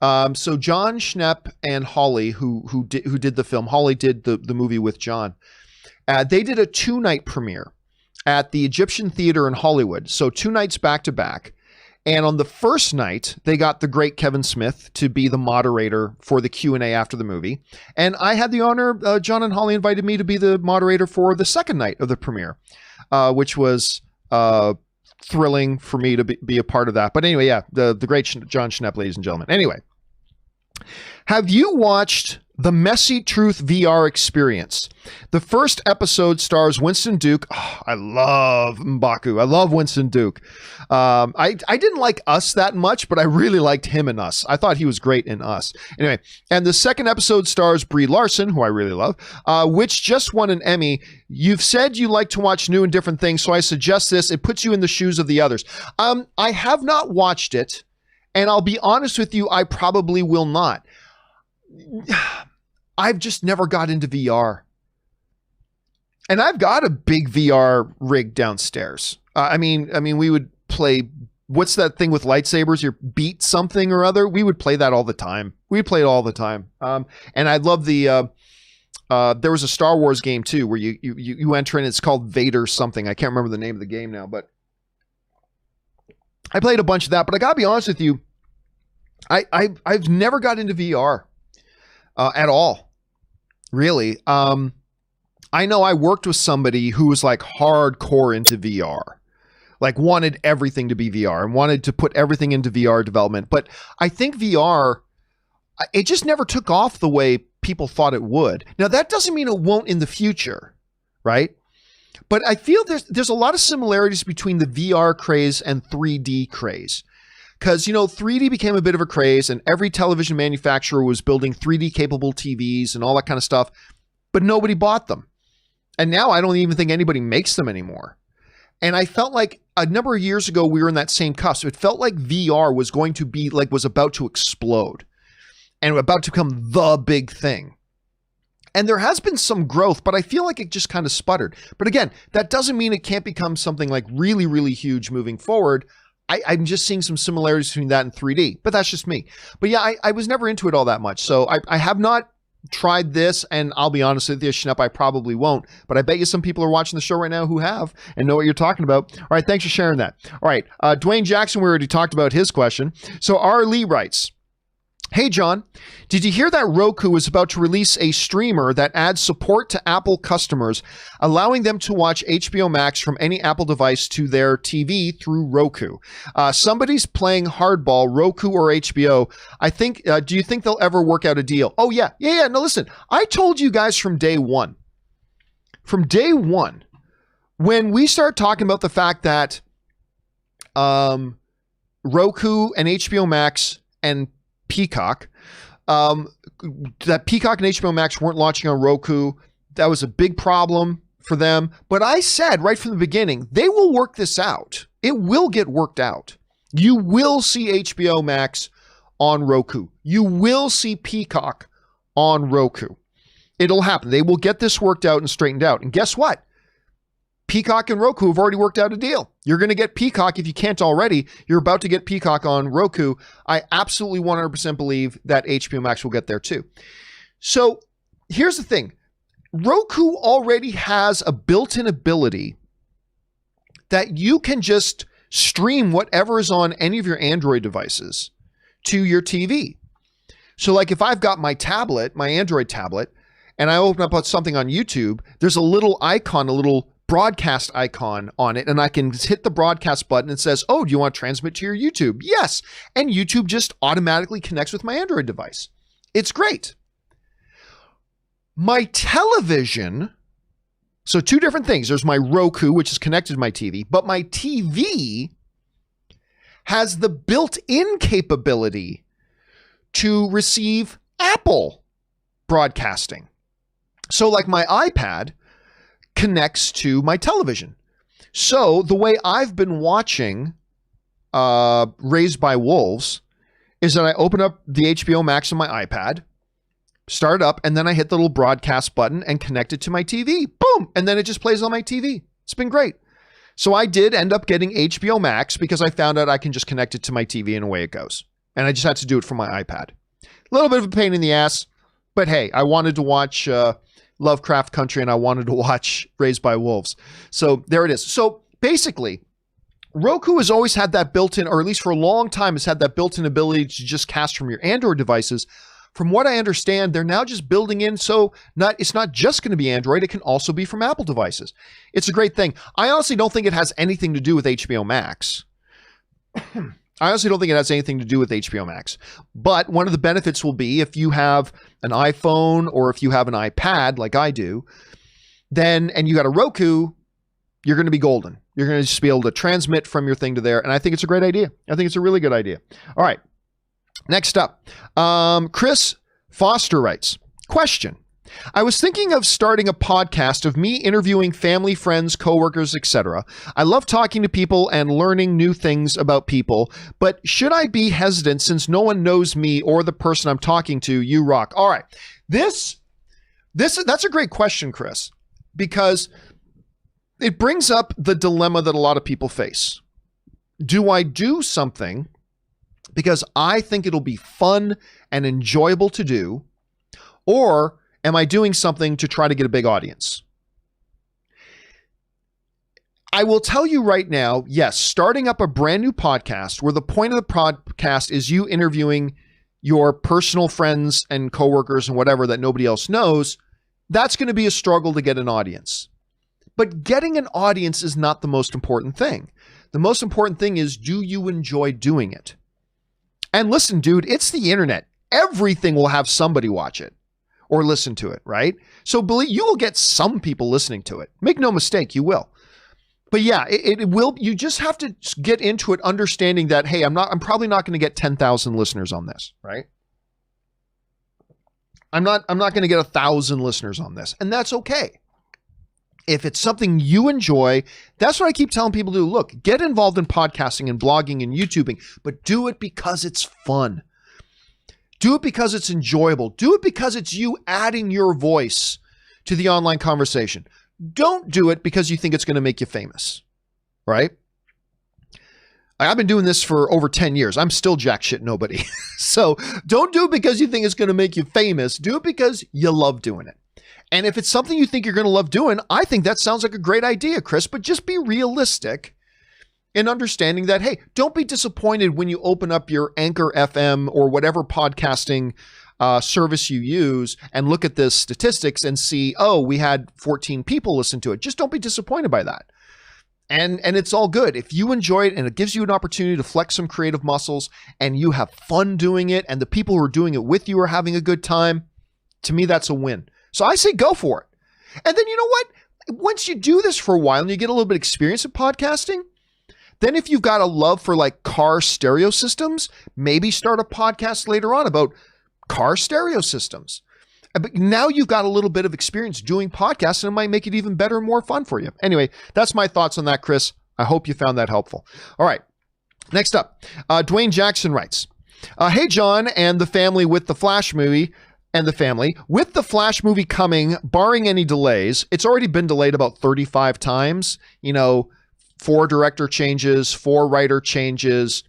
So John Schnepp and Holly, who did the film, Holly did the movie with John. They did a 2-night premiere at the Egyptian Theater in Hollywood. So 2 nights back to back. And on the first night, they got the great Kevin Smith to be the moderator for the Q&A after the movie. And I had the honor, John and Holly invited me to be the moderator for the second night of the premiere, which was thrilling for me to be a part of that. But anyway, yeah, the great John Schnepp, ladies and gentlemen. Anyway, have you watched The Messy Truth VR Experience? The first episode stars Winston Duke. Oh, I love M'Baku. I love Winston Duke. I didn't like Us that much, but I really liked him in Us. I thought he was great in Us. Anyway, and the second episode stars Brie Larson, who I really love, which just won an Emmy. You've said you like to watch new and different things, so I suggest this. It puts you in the shoes of the others. I have not watched it, and I'll be honest with you, I probably will not. I've just never got into VR. And I've got a big VR rig downstairs. I mean, we would play, what's that thing with lightsabers? Your Beat something or other? We would play that all the time. We play it all the time. And I love the, there was a Star Wars game too, where you enter in, it's called Vader something. I can't remember the name of the game now, but I played a bunch of that. But I gotta be honest with you, I've never got into VR at all. Really. I know I worked with somebody who was like hardcore into VR, like wanted everything to be VR and wanted to put everything into VR development. But I think VR, it just never took off the way people thought it would. Now, that doesn't mean it won't in the future, right? But I feel there's a lot of similarities between the VR craze and 3D craze. Because, 3D became a bit of a craze and every television manufacturer was building 3D capable TVs and all that kind of stuff, but nobody bought them. And now I don't even think anybody makes them anymore. And I felt like a number of years ago, we were in that same cusp. It felt like VR was going to be was about to explode and about to become the big thing. And there has been some growth, but I feel like it just kind of sputtered. But again, that doesn't mean it can't become something like really, really huge moving forward. I'm just seeing some similarities between that and 3D, but that's just me. But yeah, I was never into it all that much. So I have not tried this, and I'll be honest with you, Schnepp, I probably won't. But I bet you some people are watching the show right now who have and know what you're talking about. All right, thanks for sharing that. All right, Dwayne Jackson, we already talked about his question. So R. Lee writes, hey, John, did you hear that Roku is about to release a streamer that adds support to Apple customers, allowing them to watch HBO Max from any Apple device to their TV through Roku? Somebody's playing hardball, Roku or HBO. I think, do you think they'll ever work out a deal? Oh, yeah. No, listen, I told you guys from day one, when we start talking about the fact that Roku and HBO Max and Peacock, that Peacock and HBO Max weren't launching on Roku. That was a big problem for them. But I said right from the beginning, they will work this out. It will get worked out. You will see HBO Max on Roku. You will see Peacock on Roku. It'll happen. They will get this worked out and straightened out. And guess what? Peacock and Roku have already worked out a deal. You're going to get Peacock if you can't already. You're about to get Peacock on Roku. I absolutely 100% believe that HBO Max will get there too. So here's the thing. Roku already has a built-in ability that you can just stream whatever is on any of your Android devices to your TV. So like if I've got my tablet, my Android tablet, and I open up something on YouTube, there's a little icon, a little broadcast icon on it, and I can hit the broadcast button and says, oh, do you want to transmit to your YouTube? Yes. And YouTube just automatically connects with my Android device. It's great. My television, so two different things. There's my Roku, which is connected to my TV, but my TV has the built-in capability to receive Apple broadcasting. So like my iPad connects to my television. So the way I've been watching Raised by Wolves is that I open up the HBO Max on my iPad, start it up, and then I hit the little broadcast button and connect it to my TV. Boom! And then it just plays on my TV. It's been great. So I did end up getting HBO Max because I found out I can just connect it to my TV and away it goes. And I just had to do it from my iPad. A little bit of a pain in the ass, but hey, I wanted to watch Lovecraft Country and I wanted to watch Raised by Wolves. So there it is. So basically, Roku has always had that built-in, or at least for a long time has had that built-in ability to just cast from your Android devices. From what I understand, they're now just building in, so it's not just going to be Android, it can also be from Apple devices. It's a great thing. I honestly don't think it has anything to do with HBO Max. I honestly don't think it has anything to do with HBO Max. But one of the benefits will be if you have an iPhone or if you have an iPad like I do, then, and you got a Roku, you're going to be golden. You're going to just be able to transmit from your thing to there. And I think it's a great idea. I think it's a really good idea. All right. Next up, Chris Foster writes, question. I was thinking of starting a podcast of me interviewing family, friends, coworkers, etc. I love talking to people and learning new things about people, but should I be hesitant since no one knows me or the person I'm talking to? You rock. All right. That's a great question, Chris, because it brings up the dilemma that a lot of people face. Do I do something because I think it'll be fun and enjoyable to do, or am I doing something to try to get a big audience? I will tell you right now, yes, starting up a brand new podcast where the point of the podcast is you interviewing your personal friends and coworkers and whatever that nobody else knows, that's going to be a struggle to get an audience. But getting an audience is not the most important thing. The most important thing is, do you enjoy doing it? And listen, dude, it's the internet. Everything will have somebody watch it. or listen to it, right? So believe you will get some people listening to it. Make no mistake, you will. But yeah, it will. You just have to get into it, understanding that, hey, I'm probably not going to get 10,000 listeners on this, right? I'm not going to get 1,000 listeners on this, and that's okay. If it's something you enjoy, that's what I keep telling people to do. Look, get involved in podcasting and blogging and YouTubing, but do it because it's fun. Do it because it's enjoyable. Do it because it's you adding your voice to the online conversation. Don't do it because you think it's going to make you famous, right? I've been doing this for over 10 years. I'm still jack shit nobody. So don't do it because you think it's going to make you famous. Do it because you love doing it. And if it's something you think you're going to love doing, I think that sounds like a great idea, Chris, but just be realistic in understanding that, hey, don't be disappointed when you open up your Anchor FM or whatever podcasting service you use and look at the statistics and see, oh, we had 14 people listen to it. Just don't be disappointed by that. And it's all good. If you enjoy it and it gives you an opportunity to flex some creative muscles and you have fun doing it and the people who are doing it with you are having a good time, to me, that's a win. So I say go for it. And then you know what? Once you do this for a while and you get a little bit of experience in podcasting, then if you've got a love for like car stereo systems, maybe start a podcast later on about car stereo systems. But now you've got a little bit of experience doing podcasts and it might make it even better and more fun for you. Anyway, that's my thoughts on that, Chris. I hope you found that helpful. All right. Next up, Dwayne Jackson writes, hey, John and the family with the Flash movie. And the family, with the Flash movie coming, barring any delays, it's already been delayed about 35 times. 4 director changes, 4 writer changes,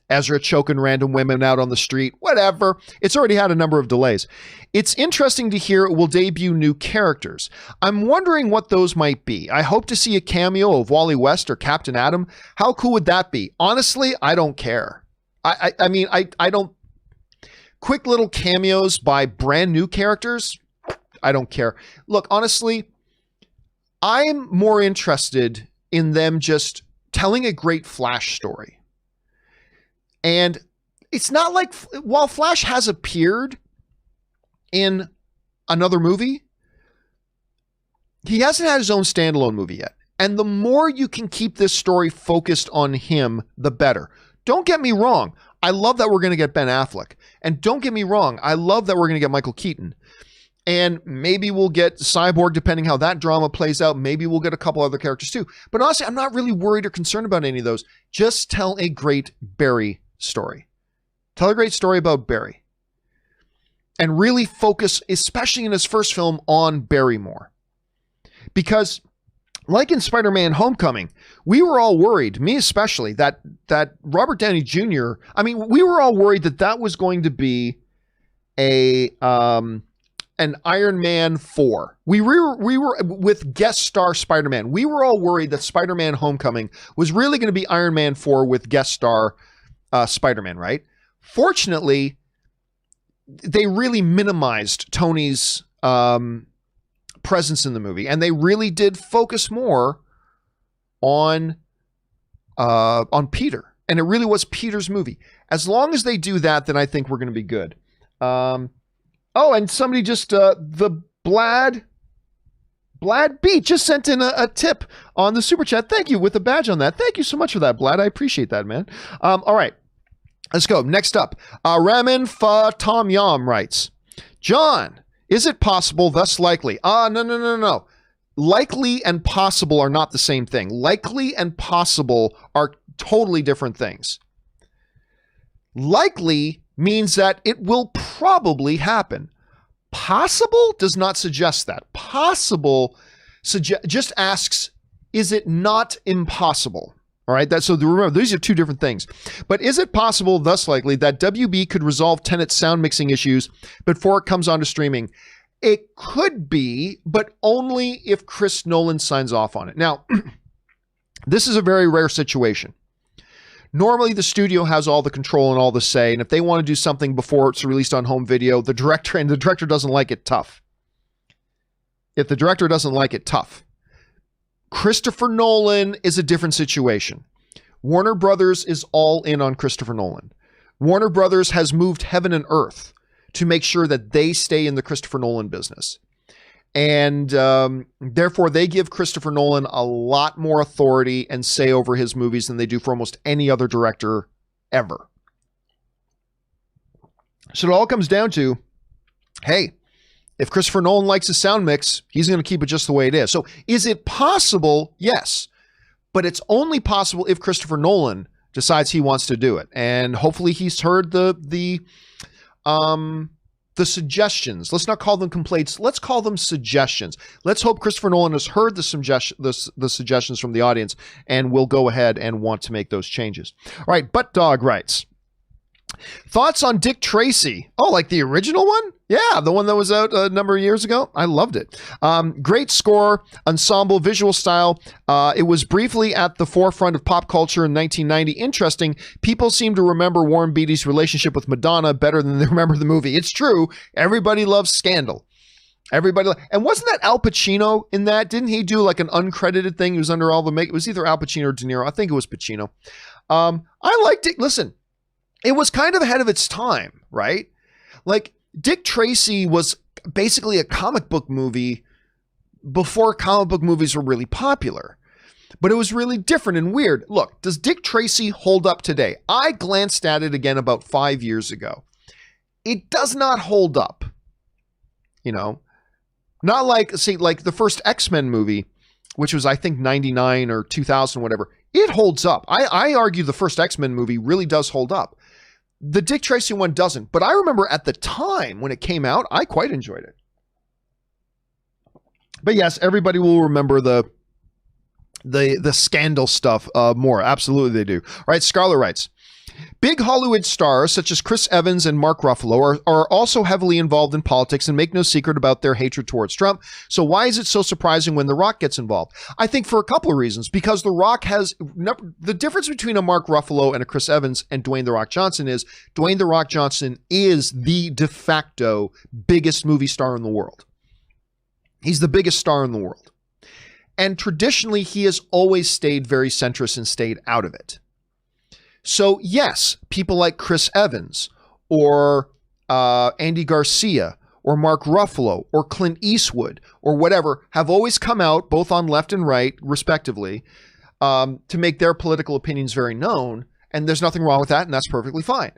Ezra choking random women out on the street, whatever. It's already had a number of delays. It's interesting to hear it will debut new characters. I'm wondering what those might be. I hope to see a cameo of Wally West or Captain Atom. How cool would that be? Honestly, I don't care. I don't. Quick little cameos by brand new characters, I don't care. Look, honestly, I'm more interested in them just telling a great Flash story. And it's not like, while Flash has appeared in another movie, he hasn't had his own standalone movie yet. And the more you can keep this story focused on him, the better. Don't get me wrong. I love that we're going to get Ben Affleck. And don't get me wrong, I love that we're going to get Michael Keaton. And maybe we'll get Cyborg, depending how that drama plays out. Maybe we'll get a couple other characters too. But honestly, I'm not really worried or concerned about any of those. Just tell a great Barry story. Tell a great story about Barry. And really focus, especially in his first film, on Barry more. Because like in Spider-Man Homecoming, we were all worried, me especially, that Robert Downey Jr., we were all worried that was going to be an Iron Man 4. We were with guest star Spider-Man. We were all worried that Spider-Man Homecoming was really going to be Iron Man 4 with guest star Spider-Man, right? Fortunately, they really minimized Tony's presence in the movie, and they really did focus more on Peter, and it really was Peter's movie. As long as they do that, then I think we're going to be good. And somebody just the Blad Beat just sent in a tip on the super chat. Thank you, with a badge on that. Thank you so much for that, Blad. I appreciate that, man. All right, let's go. Next up, Ramen Fa Tom Yam writes, John, is it possible, thus likely? No. Likely and possible are not the same thing. Likely and possible are totally different things. Likely means that it will probably happen. Possible does not suggest that. Possible just asks, is it not impossible? All right, so remember, these are two different things. But is it possible, thus likely, that WB could resolve Tenet's sound mixing issues before it comes onto streaming? It could be, but only if Chris Nolan signs off on it. Now, this is a very rare situation. Normally, the studio has all the control and all the say, and if they want to do something before it's released on home video, the director doesn't like it, tough. If the director doesn't like it, tough. Christopher Nolan is a different situation. Warner Brothers is all in on Christopher Nolan. Warner Brothers has moved heaven and earth to make sure that they stay in the Christopher Nolan business. And therefore, they give Christopher Nolan a lot more authority and say over his movies than they do for almost any other director ever. So it all comes down to, hey, if Christopher Nolan likes his sound mix, he's going to keep it just the way it is. So is it possible? Yes. But it's only possible if Christopher Nolan decides he wants to do it. And hopefully he's heard the suggestions. Let's not call them complaints. Let's call them suggestions. Let's hope Christopher Nolan has heard the suggestions from the audience and will go ahead and want to make those changes. All right, Butt Dog writes, thoughts on Dick Tracy? Oh, like the original one? Yeah, the one that was out a number of years ago. I loved it. Great score, ensemble, visual style. It was briefly at the forefront of pop culture in 1990. Interesting. People seem to remember Warren Beatty's relationship with Madonna better than they remember the movie. It's true. Everybody loves Scandal. And wasn't that Al Pacino in that? Didn't he do like an uncredited thing? He was under all the make. It was either Al Pacino or De Niro. I think it was Pacino. I liked it. Listen, it was kind of ahead of its time, right? Like, Dick Tracy was basically a comic book movie before comic book movies were really popular. But it was really different and weird. Look, does Dick Tracy hold up today? I glanced at it again about 5 years ago. It does not hold up. You know, not like, say, like the first X-Men movie, which was, I think, 99 or 2000, whatever. It holds up. I argue the first X-Men movie really does hold up. The Dick Tracy one doesn't, but I remember at the time when it came out, I quite enjoyed it. But yes, everybody will remember the Scandal stuff more. Absolutely they do. All right, Scarlett writes, big Hollywood stars such as Chris Evans and Mark Ruffalo are also heavily involved in politics and make no secret about their hatred towards Trump. So why is it so surprising when The Rock gets involved? I think for a couple of reasons. Because The Rock has the difference between a Mark Ruffalo and a Chris Evans and Dwayne The Rock Johnson is Dwayne The Rock Johnson is the de facto biggest movie star in the world. He's the biggest star in the world. And traditionally, he has always stayed very centrist and stayed out of it. So yes, people like Chris Evans or Andy Garcia or Mark Ruffalo or Clint Eastwood or whatever have always come out, both on left and right, respectively, to make their political opinions very known. And there's nothing wrong with that, and that's perfectly fine.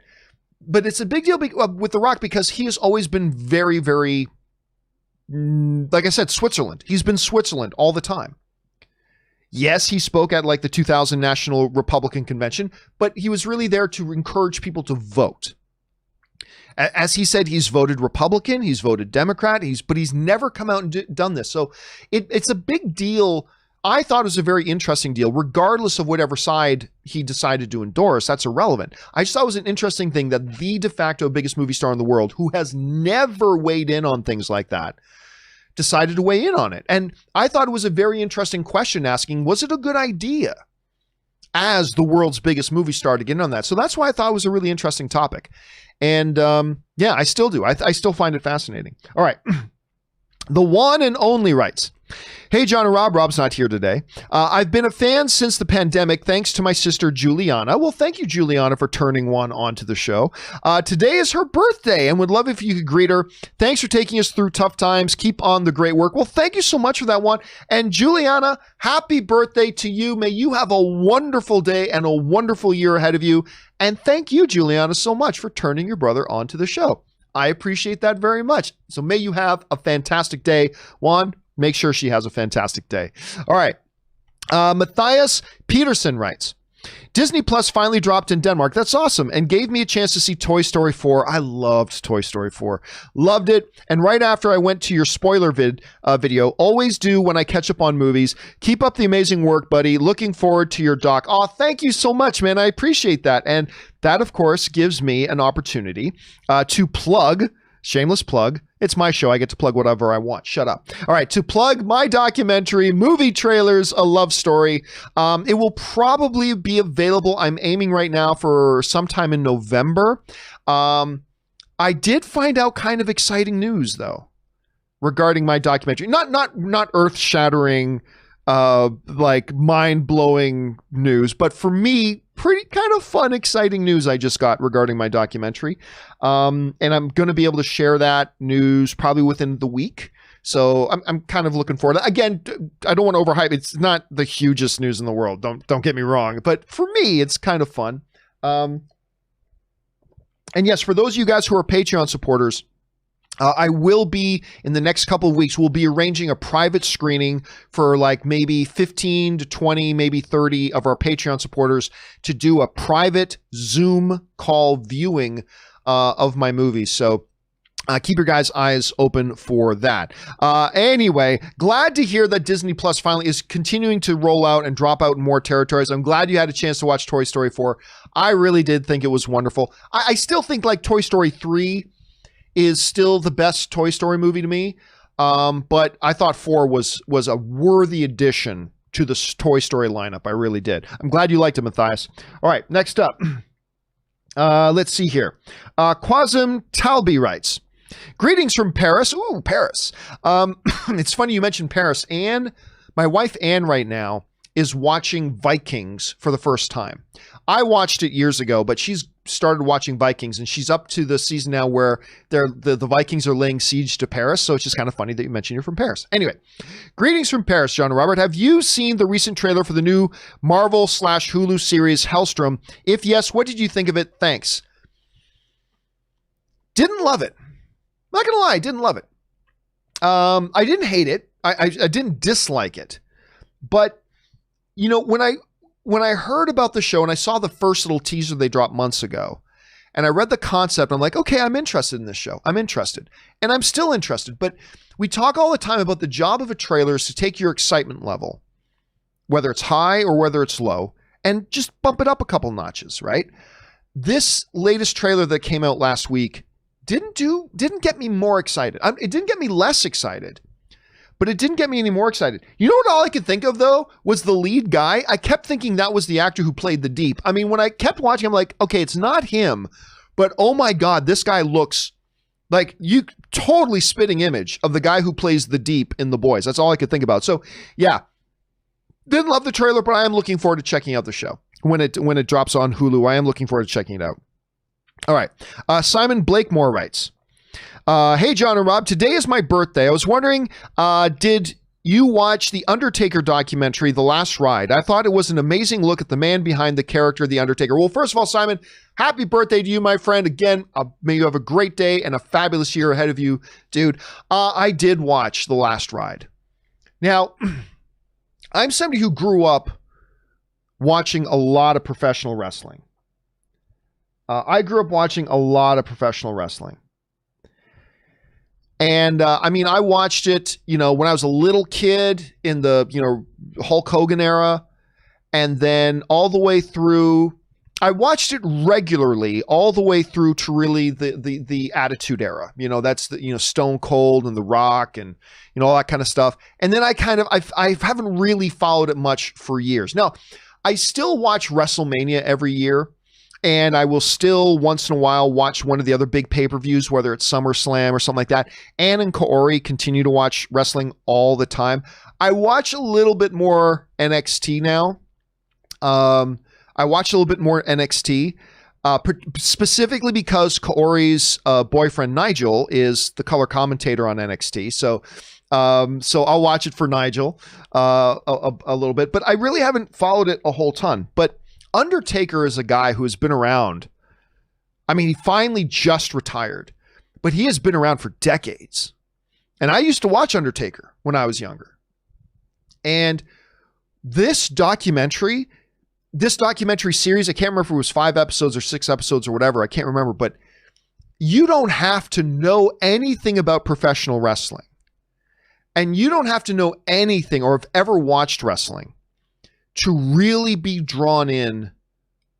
But it's a big deal with The Rock because he has always been very, very, like I said, Switzerland. He's been Switzerland all the time. Yes, he spoke at like the 2000 National Republican Convention, but he was really there to encourage people to vote. As he said, he's voted Republican, he's voted Democrat, but he's never come out and done this. So it's a big deal. I thought it was a very interesting deal, regardless of whatever side he decided to endorse. That's irrelevant. I just thought it was an interesting thing that the de facto biggest movie star in the world, who has never weighed in on things like that, decided to weigh in on it. And I thought it was a very interesting question asking, was it a good idea as the world's biggest movie star to get in on that? So that's why I thought it was a really interesting topic. And yeah, I still do. I still find it fascinating. All right. The one and only writes, hey, John and Rob. Rob's not here today. I've been a fan since the pandemic, thanks to my sister, Juliana. Well, thank you, Juliana, for turning one onto the show. Today is her birthday and would love if you could greet her. Thanks for taking us through tough times. Keep on the great work. Well, thank you so much for that one. And Juliana, happy birthday to you. May you have a wonderful day and a wonderful year ahead of you. And thank you, Juliana, so much for turning your brother onto the show. I appreciate that very much. So may you have a fantastic day. Juan, make sure she has a fantastic day. All right. Matthias Peterson writes, Disney Plus finally dropped in Denmark. That's awesome. And gave me a chance to see Toy Story 4. I loved Toy Story 4. Loved it. And right after I went to your spoiler video, always do when I catch up on movies. Keep up the amazing work, buddy. Looking forward to your doc. Oh, thank you so much, man. I appreciate that. And that, of course, gives me an opportunity to plug, shameless plug. It's my show. I get to plug whatever I want. Shut up. All right. To plug my documentary, Movie Trailers, A Love Story. It will probably be available. I'm aiming right now for sometime in November. I did find out kind of exciting news, though, regarding my documentary. Not earth-shattering, like mind-blowing news, but for me, pretty kind of fun, exciting news I just got regarding my documentary. And I'm going to be able to share that news probably within the week. So I'm kind of looking forward. Again, I don't want to overhype. It's not the hugest news in the world. Don't get me wrong. But for me, it's kind of fun. And yes, for those of you guys who are Patreon supporters, I will be, in the next couple of weeks, we'll be arranging a private screening for like maybe 15 to 20, maybe 30 of our Patreon supporters to do a private Zoom call viewing of my movies. So keep your guys' eyes open for that. Anyway, glad to hear that Disney Plus finally is continuing to roll out and drop out in more territories. I'm glad you had a chance to watch Toy Story 4. I really did think it was wonderful. I still think like Toy Story 3 is still the best Toy Story movie to me. But I thought 4 was a worthy addition to the Toy Story lineup. I really did. I'm glad you liked it, Matthias. All right, next up. Let's see here. Quasim Talby writes, greetings from Paris. Ooh, Paris. It's funny you mentioned Paris. Anne, my wife Anne right now is watching Vikings for the first time. I watched it years ago, but she's started watching Vikings, and she's up to the season now where the Vikings are laying siege to Paris. So it's just kind of funny that you mentioned you're from Paris. Anyway, greetings from Paris, John and Robert. Have you seen the recent trailer for the new Marvel/Hulu series Hellstrom? If yes, what did you think of it? Thanks. Didn't love it. Not gonna lie, didn't love it. I didn't hate it. I didn't dislike it. But you know, when I heard about the show and I saw the first little teaser they dropped months ago, and I read the concept, I'm like, okay, I'm interested in this show. I'm interested. And I'm still interested. But we talk all the time about the job of a trailer is to take your excitement level, whether it's high or whether it's low, and just bump it up a couple notches, right? This latest trailer that came out last week didn't get me more excited. It didn't get me less excited, but it didn't get me any more excited. You know what all I could think of, though, was the lead guy. I kept thinking that was the actor who played the Deep. I mean, when I kept watching, I'm like, okay, it's not him, but oh my God, this guy looks like you totally spitting image of the guy who plays the Deep in The Boys. That's all I could think about. So yeah, didn't love the trailer, but I am looking forward to checking out the show. When it drops on Hulu, I am looking forward to checking it out. All right. Simon Blakemore writes, hey, John and Rob, today is my birthday. I was wondering, did you watch the Undertaker documentary, The Last Ride? I thought it was an amazing look at the man behind the character, The Undertaker. Well, first of all, Simon, happy birthday to you, my friend. Again, may you have a great day and a fabulous year ahead of you, dude. I did watch The Last Ride. Now, I'm somebody who grew up watching a lot of professional wrestling. I grew up watching a lot of professional wrestling. And I mean, I watched it, you know, when I was a little kid in the, you know, Hulk Hogan era. And then all the way through, I watched it regularly all the way through to really the Attitude Era. You know, that's the, you know, Stone Cold and The Rock and, you know, all that kind of stuff. And then I haven't really followed it much for years. Now, I still watch WrestleMania every year. And I will still once in a while watch one of the other big pay-per-views, whether it's SummerSlam or something like that. Ann and Kaori continue to watch wrestling all the time. I watch a little bit more NXT now. I watch a little bit more NXT, specifically because Kaori's boyfriend Nigel is the color commentator on NXT. So I'll watch it for Nigel a little bit, but I really haven't followed it a whole ton. But Undertaker is a guy who has been around. I mean, he finally just retired, but he has been around for decades. And I used to watch Undertaker when I was younger. And this documentary series, I can't remember if it was 5 episodes or 6 episodes or whatever. I can't remember, but you don't have to know anything about professional wrestling. And you don't have to know anything or have ever watched wrestling to really be drawn in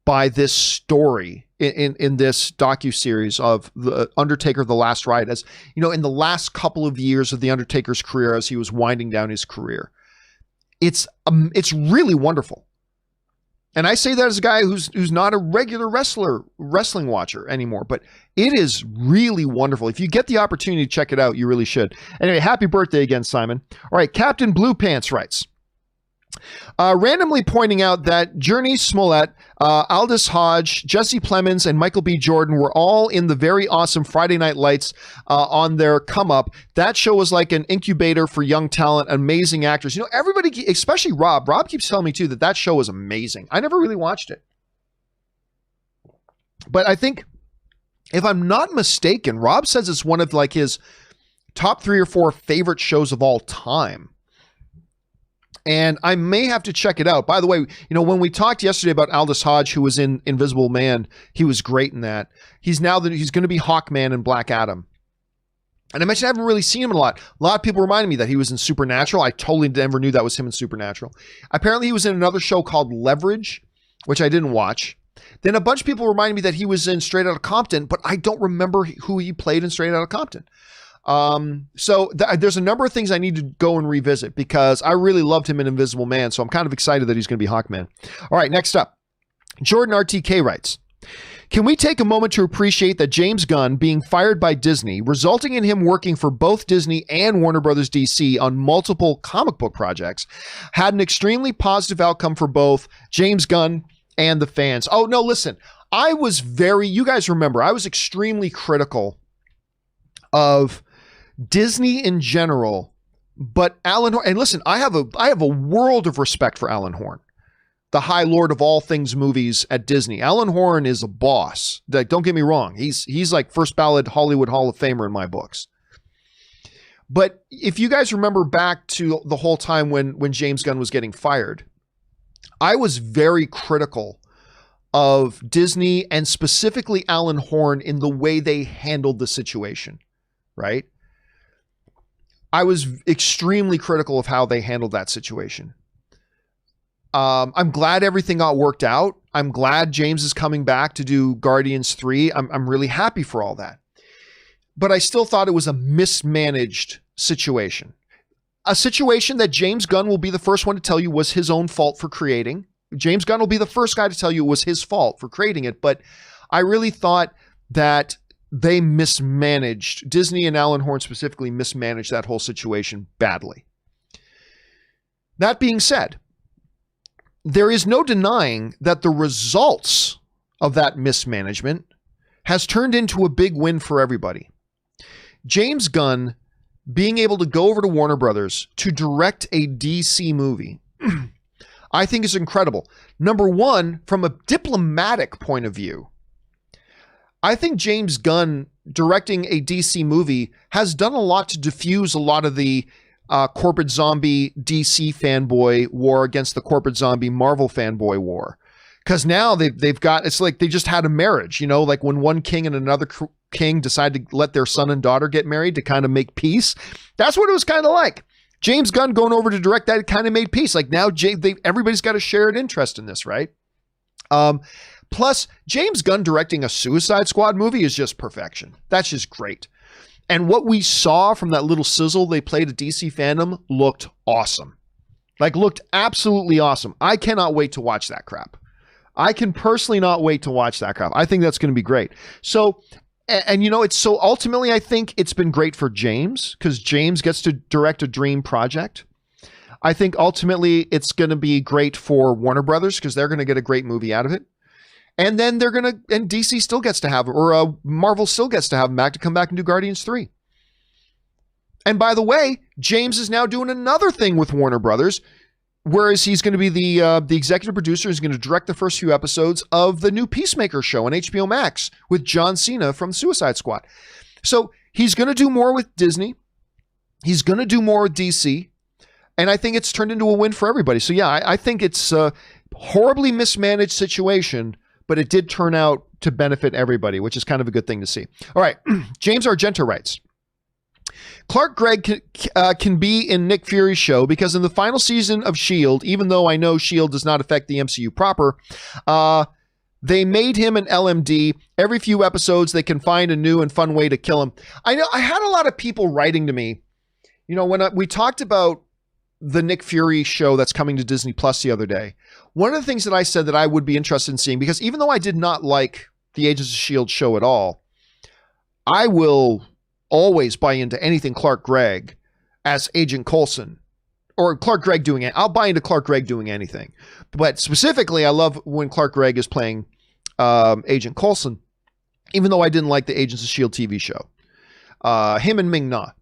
by this story in this docuseries of The Undertaker, The Last Ride. As you know, in the last couple of years of The Undertaker's career, as he was winding down his career, it's really wonderful. And I say that as a guy who's not a regular wrestling watcher anymore, but it is really wonderful. If you get the opportunity to check it out, you really should. Anyway, happy birthday again, Simon. All right, Captain Blue Pants writes, Randomly pointing out that Journey Smollett, Aldous Hodge, Jesse Plemons, and Michael B. Jordan were all in the very awesome Friday Night Lights on their come up. That show was like an incubator for young talent, amazing actors. You know, everybody, especially Rob. Rob keeps telling me too that show was amazing. I never really watched it. But I think, if I'm not mistaken, Rob says it's one of like his top 3 or 4 favorite shows of all time. And I may have to check it out. By the way, you know, when we talked yesterday about Aldous Hodge, who was in Invisible Man, he was great in that. He's going to be Hawkman in Black Adam. And I mentioned I haven't really seen him a lot. A lot of people reminded me that he was in Supernatural. I totally never knew that was him in Supernatural. Apparently he was in another show called Leverage, which I didn't watch. Then a bunch of people reminded me that he was in Straight Outta Compton, but I don't remember who he played in Straight Outta Compton. So there's a number of things I need to go and revisit because I really loved him in Invisible Man. So I'm kind of excited that he's going to be Hawkman. All right, next up, Jordan RTK writes, can we take a moment to appreciate that James Gunn being fired by Disney, resulting in him working for both Disney and Warner Brothers DC on multiple comic book projects, had an extremely positive outcome for both James Gunn and the fans. Oh, no, listen, you guys remember, I was extremely critical of Disney in general, but Alan Horn, and listen, I have a world of respect for Alan Horn, the High Lord of all things movies at Disney. Alan Horn is a boss. Like, don't get me wrong. He's like first ballot Hollywood Hall of Famer in my books. But if you guys remember back to the whole time when James Gunn was getting fired, I was very critical of Disney and specifically Alan Horn in the way they handled the situation, right? I was extremely critical of how they handled that situation. I'm glad everything got worked out. I'm glad James is coming back to do Guardians 3. I'm really happy for all that. But I still thought it was a mismanaged situation. A situation that James Gunn will be the first one to tell you was his own fault for creating. James Gunn will be the first guy to tell you it was his fault for creating it. But I really thought that they mismanaged, Disney and Alan Horn specifically mismanaged that whole situation badly. That being said, there is no denying that the results of that mismanagement has turned into a big win for everybody. James Gunn being able to go over to Warner Brothers to direct a DC movie, I think is incredible. Number one, from a diplomatic point of view, I think James Gunn directing a DC movie has done a lot to diffuse a lot of the corporate zombie DC fanboy war against the corporate zombie Marvel fanboy war. Because now they've got, it's like they just had a marriage, you know, like when one king and another king decide to let their son and daughter get married to kind of make peace. That's what it was kind of like. James Gunn going over to direct that kind of made peace. Like now everybody's got a shared interest in this, right? Plus, James Gunn directing a Suicide Squad movie is just perfection. That's just great. And what we saw from that little sizzle they played at DC Fandom looked awesome. Like, looked absolutely awesome. I cannot wait to watch that crap. I can personally not wait to watch that crap. I think that's going to be great. So, and you know, it's so ultimately, I think it's been great for James because James gets to direct a dream project. I think ultimately it's going to be great for Warner Brothers because they're going to get a great movie out of it. And then and DC still gets to have, or Marvel still gets to have him back to come back and do Guardians 3. And by the way, James is now doing another thing with Warner Brothers, whereas he's going to be the executive producer. He's going to direct the first few episodes of the new Peacemaker show on HBO Max with John Cena from Suicide Squad. So he's going to do more with Disney. He's going to do more with DC. And I think it's turned into a win for everybody. So yeah, I think it's a horribly mismanaged situation, but it did turn out to benefit everybody, which is kind of a good thing to see. All right, James Argento writes, Clark Gregg can be in Nick Fury's show because in the final season of S.H.I.E.L.D., even though I know S.H.I.E.L.D. does not affect the MCU proper, they made him an LMD. Every few episodes, they can find a new and fun way to kill him. I know I had a lot of people writing to me, you know, when we talked about the Nick Fury show that's coming to Disney Plus the other day. One of the things that I said that I would be interested in seeing, because even though I did not like the Agents of S.H.I.E.L.D. show at all, I will always buy into anything Clark Gregg as Agent Coulson or Clark Gregg doing it. I'll buy into Clark Gregg doing anything. But specifically, I love when Clark Gregg is playing Agent Coulson, even though I didn't like the Agents of S.H.I.E.L.D. TV show. Him and Ming Na.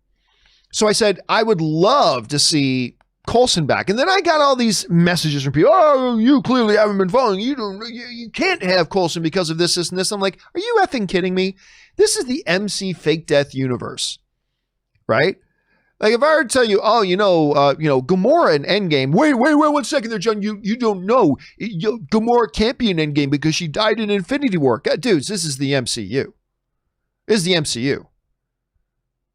So I said, I would love to see Coulson back. And then I got all these messages from people. Oh, you clearly haven't been following. You can't have Coulson because of this, and this. I'm like, are you effing kidding me? This is the MC fake death universe, right? Like if I were to tell you, oh, Gamora in Endgame. Wait 1 second there, John. You don't know. Gamora can't be in Endgame because she died in Infinity War. God, dudes, this is the MCU. This is the MCU.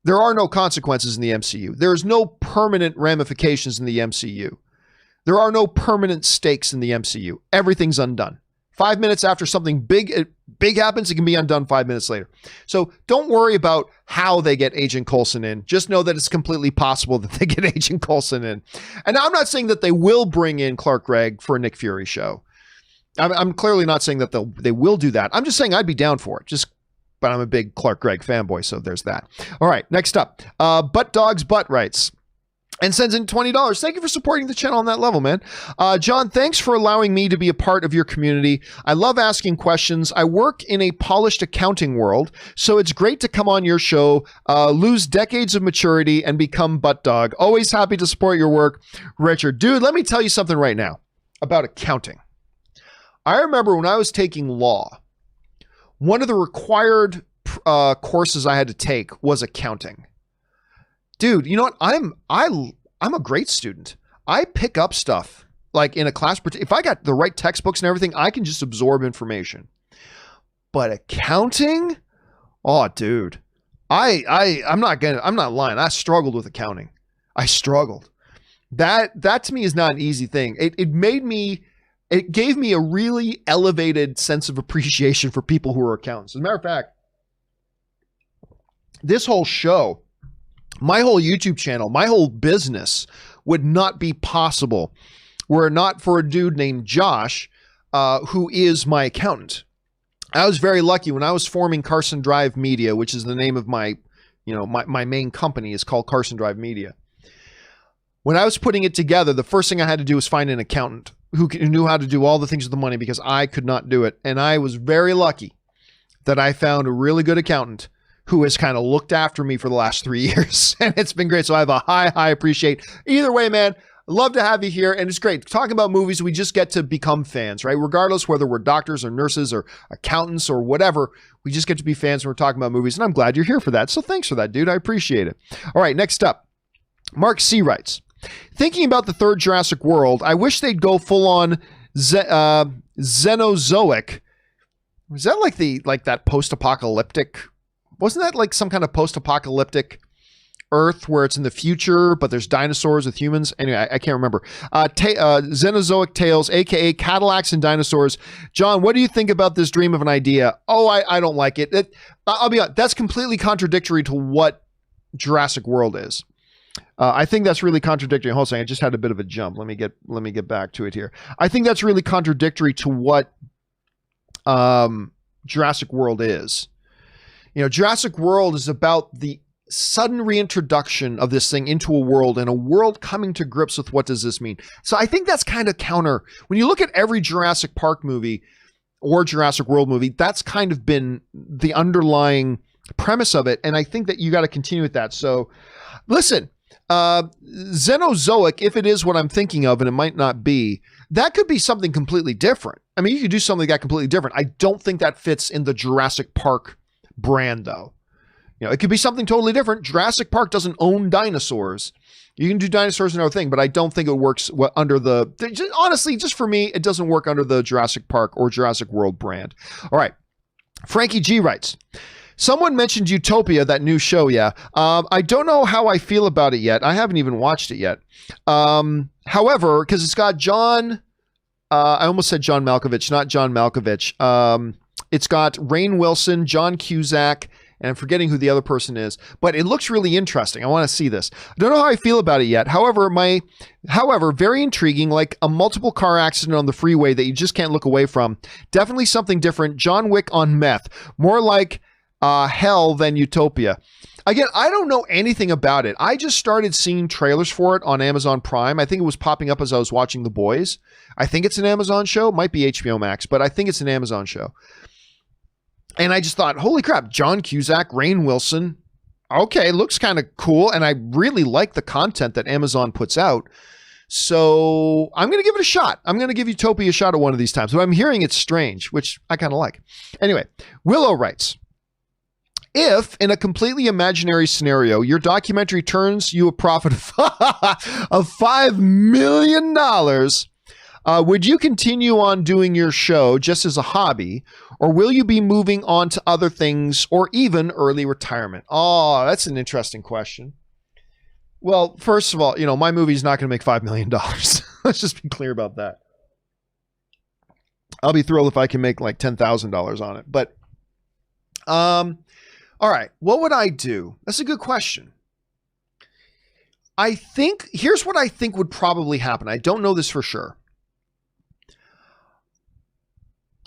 There are no consequences in the MCU. There's no permanent ramifications in the MCU. There are no permanent stakes in the MCU. Everything's undone. 5 minutes after something big happens, it can be undone 5 minutes later. So don't worry about how they get Agent Coulson in. Just know that it's completely possible that they get Agent Coulson in. And I'm not saying that they will bring in Clark Gregg for a Nick Fury show. I'm clearly not saying that they will do that. I'm just saying I'd be down for it. But I'm a big Clark Gregg fanboy, so there's that. All right, next up. Butt Dogs Butt writes and sends in $20. Thank you for supporting the channel on that level, man. John, thanks for allowing me to be a part of your community. I love asking questions. I work in a polished accounting world, so it's great to come on your show, lose decades of maturity, and become butt dog. Always happy to support your work, Richard. Dude, let me tell you something right now about accounting. I remember when I was taking law, one of the required courses I had to take was accounting. Dude, you know what? I'm a great student. I pick up stuff like in a class. If I got the right textbooks and everything, I can just absorb information. But accounting, oh, dude, I'm not lying. I struggled with accounting. I struggled. That to me is not an easy thing. It gave me a really elevated sense of appreciation for people who are accountants. As a matter of fact, this whole show, my whole YouTube channel, my whole business would not be possible were it not for a dude named Josh, who is my accountant. I was very lucky when I was forming Carson Drive Media, which is the name of my main company is called Carson Drive Media. When I was putting it together, the first thing I had to do was find an accountant who knew how to do all the things with the money because I could not do it. And I was very lucky that I found a really good accountant who has kind of looked after me for the last 3 years. And it's been great. So I have a high appreciate. Either way, man, love to have you here. And it's great. Talking about movies, we just get to become fans, right? Regardless whether we're doctors or nurses or accountants or whatever, we just get to be fans when we're talking about movies. And I'm glad you're here for that. So thanks for that, dude. I appreciate it. All right, next up. Mark C. writes, thinking about the third Jurassic World, I wish they'd go full on Xenozoic. Was that like that post-apocalyptic? Wasn't that like some kind of post-apocalyptic Earth where it's in the future, but there's dinosaurs with humans? Anyway, I can't remember. Xenozoic Tales, aka Cadillacs and Dinosaurs. John, what do you think about this dream of an idea? Oh, I don't like it. I'll be honest, that's completely contradictory to what Jurassic World is. I think that's really contradictory. Hold on a second, I just had a bit of a jump. Let me get back to it here. I think that's really contradictory to what Jurassic World is. You know, Jurassic World is about the sudden reintroduction of this thing into a world and a world coming to grips with what does this mean. So I think that's kind of counter. When you look at every Jurassic Park movie or Jurassic World movie, that's kind of been the underlying premise of it. And I think that you got to continue with that. So listen, Xenozoic, if it is what I'm thinking of, and it might not be, that could be something completely different. I mean, you could do something like that completely different. I don't think that fits in the Jurassic Park brand, though. You know, it could be something totally different. Jurassic Park doesn't own dinosaurs. You can do dinosaurs and other thing, but I don't think it works under honestly, just for me, it doesn't work under the Jurassic Park or Jurassic World brand. All right. Frankie G writes, someone mentioned Utopia, that new show. Yeah. I don't know how I feel about it yet. I haven't even watched it yet. However, because it's got John, I almost said John Malkovich, not John Malkovich. It's got Rainn Wilson, John Cusack, and I'm forgetting who the other person is, but it looks really interesting. I want to see this. I don't know how I feel about it yet. However, very intriguing, like a multiple car accident on the freeway that you just can't look away from. Definitely something different. John Wick on meth. More like hell than Utopia. Again, I don't know anything about it. I just started seeing trailers for it on Amazon Prime. I think it was popping up as I was watching The Boys. I think it's an Amazon show. It might be HBO Max, but I think it's an Amazon show. And I just thought, holy crap, John Cusack, Rainn Wilson. Okay, looks kind of cool. And I really like the content that Amazon puts out. So I'm going to give it a shot. I'm going to give Utopia a shot at one of these times. But I'm hearing it's strange, which I kind of like. Anyway, Willow writes, if, in a completely imaginary scenario, your documentary turns you a profit of $5 million, would you continue on doing your show just as a hobby, or will you be moving on to other things or even early retirement? Oh, that's an interesting question. Well, first of all, my movie's not going to make $5 million. Let's just be clear about that. I'll be thrilled if I can make like $10,000 on it. But, all right, what would I do? That's a good question. Here's what I think would probably happen. I don't know this for sure.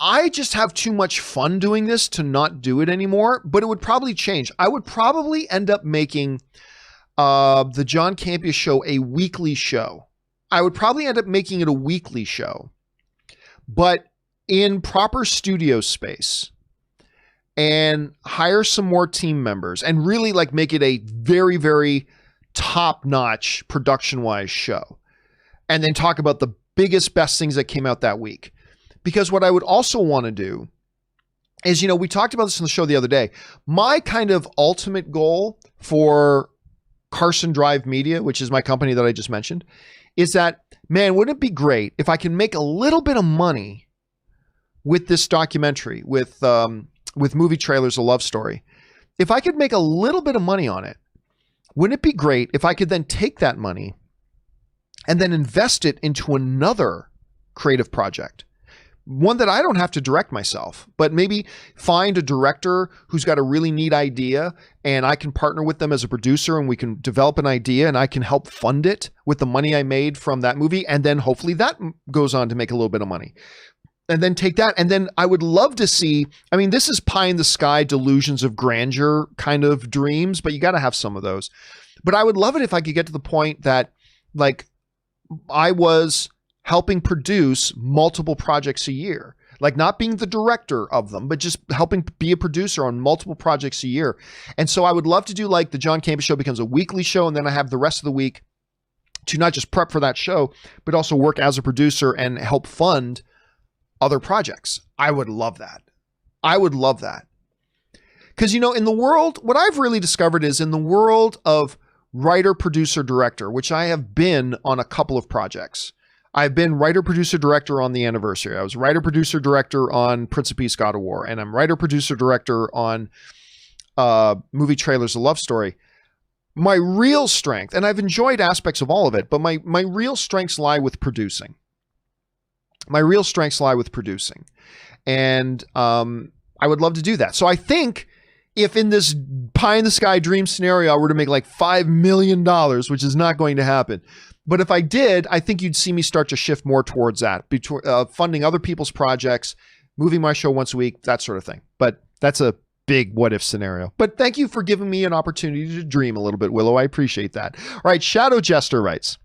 I just have too much fun doing this to not do it anymore, but it would probably change. I would probably end up making the John Campea Show a weekly show. I would probably end up making it a weekly show, but in proper studio space, and hire some more team members and really like make it a very, very top-notch production-wise show. And then talk about the biggest, best things that came out that week. Because what I would also want to do is, we talked about this on the show the other day. My kind of ultimate goal for Carson Drive Media, which is my company that I just mentioned, is that, man, wouldn't it be great if I can make a little bit of money with this documentary, with Movie Trailers, A Love Story. If I could make a little bit of money on it, wouldn't it be great if I could then take that money and then invest it into another creative project? One that I don't have to direct myself, but maybe find a director who's got a really neat idea and I can partner with them as a producer and we can develop an idea and I can help fund it with the money I made from that movie. And then hopefully that goes on to make a little bit of money. And then take that. And then I would love to see, this is pie in the sky delusions of grandeur kind of dreams, but you got to have some of those. But I would love it if I could get to the point that like I was helping produce multiple projects a year, like not being the director of them, but just helping be a producer on multiple projects a year. And so I would love to do like the John Campea Show becomes a weekly show. And then I have the rest of the week to not just prep for that show, but also work as a producer and help fund other projects. I would love that. I would love that. Because, in the world, what I've really discovered is in the world of writer, producer, director, which I have been on a couple of projects. I've been writer, producer, director on The Anniversary. I was writer, producer, director on Prince of Peace, God of War. And I'm writer, producer, director on Movie Trailers, A Love Story. My real strength, and I've enjoyed aspects of all of it, but my real strengths lie with producing. My real strengths lie with producing. And I would love to do that. So I think if in this pie in the sky dream scenario, I were to make like $5 million, which is not going to happen. But if I did, I think you'd see me start to shift more towards that, funding other people's projects, moving my show once a week, that sort of thing. But that's a big what if scenario. But thank you for giving me an opportunity to dream a little bit, Willow. I appreciate that. All right. Shadow Jester writes,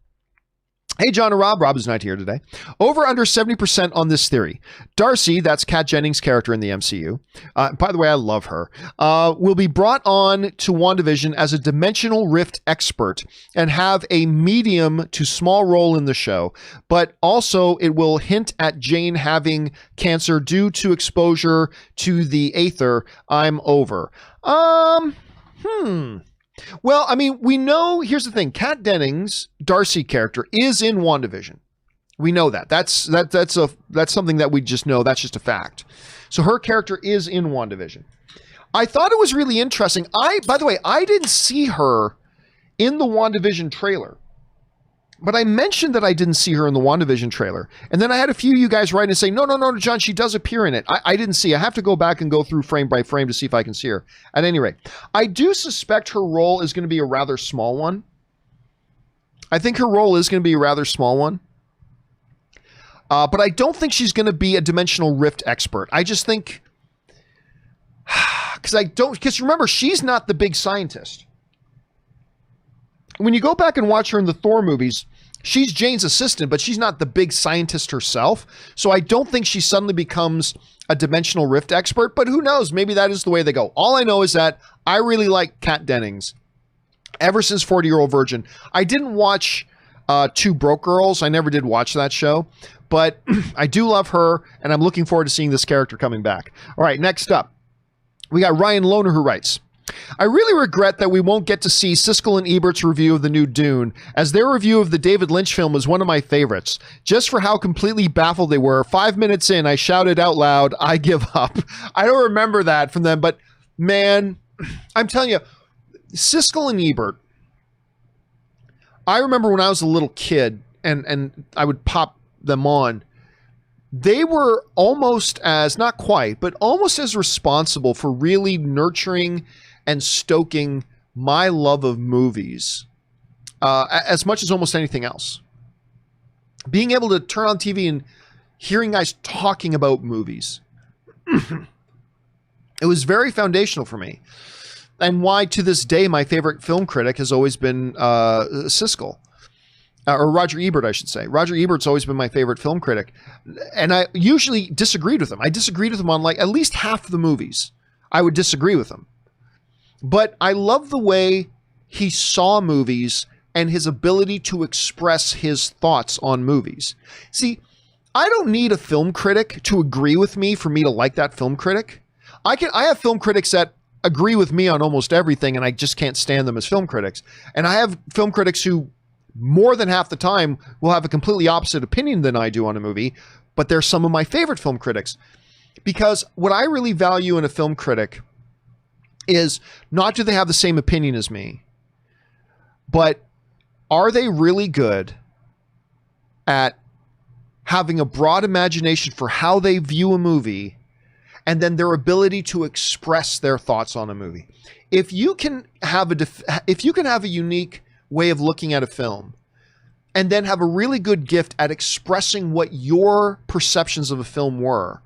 hey, John and Rob. Rob is not here today. Over under 70% on this theory. Darcy, that's Kat Jennings' character in the MCU. By the way, I love her. Will be brought on to WandaVision as a dimensional rift expert and have a medium to small role in the show. But also it will hint at Jane having cancer due to exposure to the Aether. I'm over. Well, we know, here's the thing. Kat Dennings, Darcy character, is in WandaVision. We know that. That's something that we just know. That's just a fact. So her character is in WandaVision. I thought it was really interesting. By the way, I didn't see her in the WandaVision trailer. But I mentioned that I didn't see her in the WandaVision trailer. And then I had a few of you guys write and say, no, John, she does appear in it. I didn't see. I have to go back and go through frame by frame to see if I can see her. At any rate, I do suspect her role is going to be a rather small one. I think her role is going to be a rather small one. But I don't think she's going to be a dimensional rift expert. I just think, because remember, she's not the big scientist. When you go back and watch her in the Thor movies, she's Jane's assistant, but she's not the big scientist herself. So I don't think she suddenly becomes a dimensional rift expert, but who knows? Maybe that is the way they go. All I know is that I really like Kat Dennings ever since 40-Year-Old Virgin. I didn't watch Two Broke Girls. I never did watch that show, but I do love her, and I'm looking forward to seeing this character coming back. All right, next up, we got Ryan Lohner, who writes, I really regret that we won't get to see Siskel and Ebert's review of the new Dune, as their review of the David Lynch film was one of my favorites. Just for how completely baffled they were, 5 minutes in, I shouted out loud, I give up. I don't remember that from them, but man, I'm telling you, Siskel and Ebert, I remember when I was a little kid and I would pop them on, they were almost as, not quite, but almost as responsible for really nurturing and stoking my love of movies as much as almost anything else. Being able to turn on TV and hearing guys talking about movies, it was very foundational for me. And why, to this day, my favorite film critic has always been Siskel. Or Roger Ebert, I should say. Roger Ebert's always been my favorite film critic. And I usually disagreed with him. I disagreed with him on like at least half the movies. I would disagree with him. But I love the way he saw movies and his ability to express his thoughts on movies. See, I don't need a film critic to agree with me for me to like that film critic. I have film critics that agree with me on almost everything, and I just can't stand them as film critics. And I have film critics who more than half the time will have a completely opposite opinion than I do on a movie, but they're some of my favorite film critics. Because what I really value in a film critic is not do they have the same opinion as me, but are they really good at having a broad imagination for how they view a movie, and then their ability to express their thoughts on a movie. If you can have a unique way of looking at a film, and then have a really good gift at expressing what your perceptions of a film were,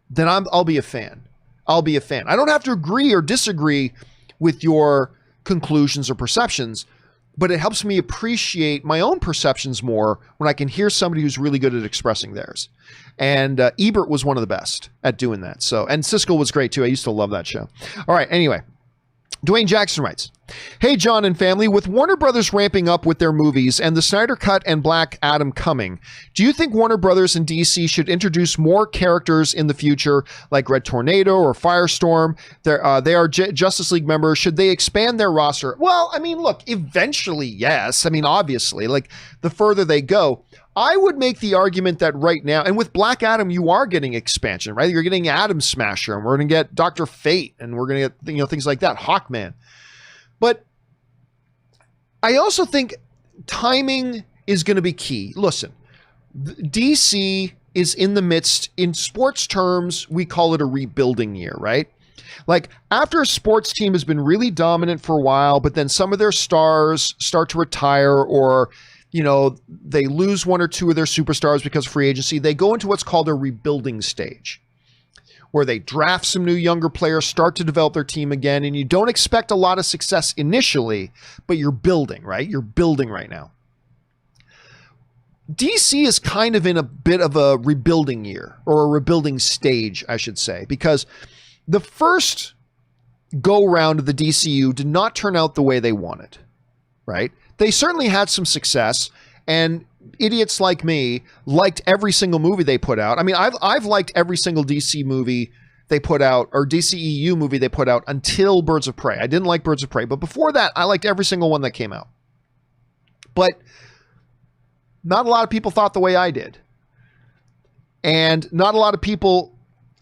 then I'll be a fan. I'll be a fan. I don't have to agree or disagree with your conclusions or perceptions, but it helps me appreciate my own perceptions more when I can hear somebody who's really good at expressing theirs. And Ebert was one of the best at doing that. So, and Siskel was great too. I used to love that show. All right. Anyway, Dwayne Jackson writes, hey, John and family, with Warner Brothers ramping up with their movies and the Snyder Cut and Black Adam coming, do you think Warner Brothers and DC should introduce more characters in the future like Red Tornado or Firestorm? They are Justice League members. Should they expand their roster? Well, I mean, look, eventually, yes. I mean, obviously, like the further they go, I would make the argument that right now, and with Black Adam, you are getting expansion, right? You're getting Atom Smasher, and we're going to get Dr. Fate, and we're going to get things like that, Hawkman. But I also think timing is going to be key. Listen, DC is in the midst, in sports terms, we call it a rebuilding year, right? Like after a sports team has been really dominant for a while, but then some of their stars start to retire, or they lose one or two of their superstars because of free agency, they go into what's called a rebuilding stage, where they draft some new younger players, start to develop their team again, and you don't expect a lot of success initially, but you're building, right? You're building right now. DC is kind of in a bit of a rebuilding year, or a rebuilding stage, I should say, because the first go-round of the DCU did not turn out the way they wanted, right? They certainly had some success, and idiots like me liked every single movie they put out. I mean, I've liked every single DC movie they put out, or DCEU movie they put out, until Birds of Prey. I didn't like Birds of Prey, but before that, I liked every single one that came out. But not a lot of people thought the way I did. And not a lot of people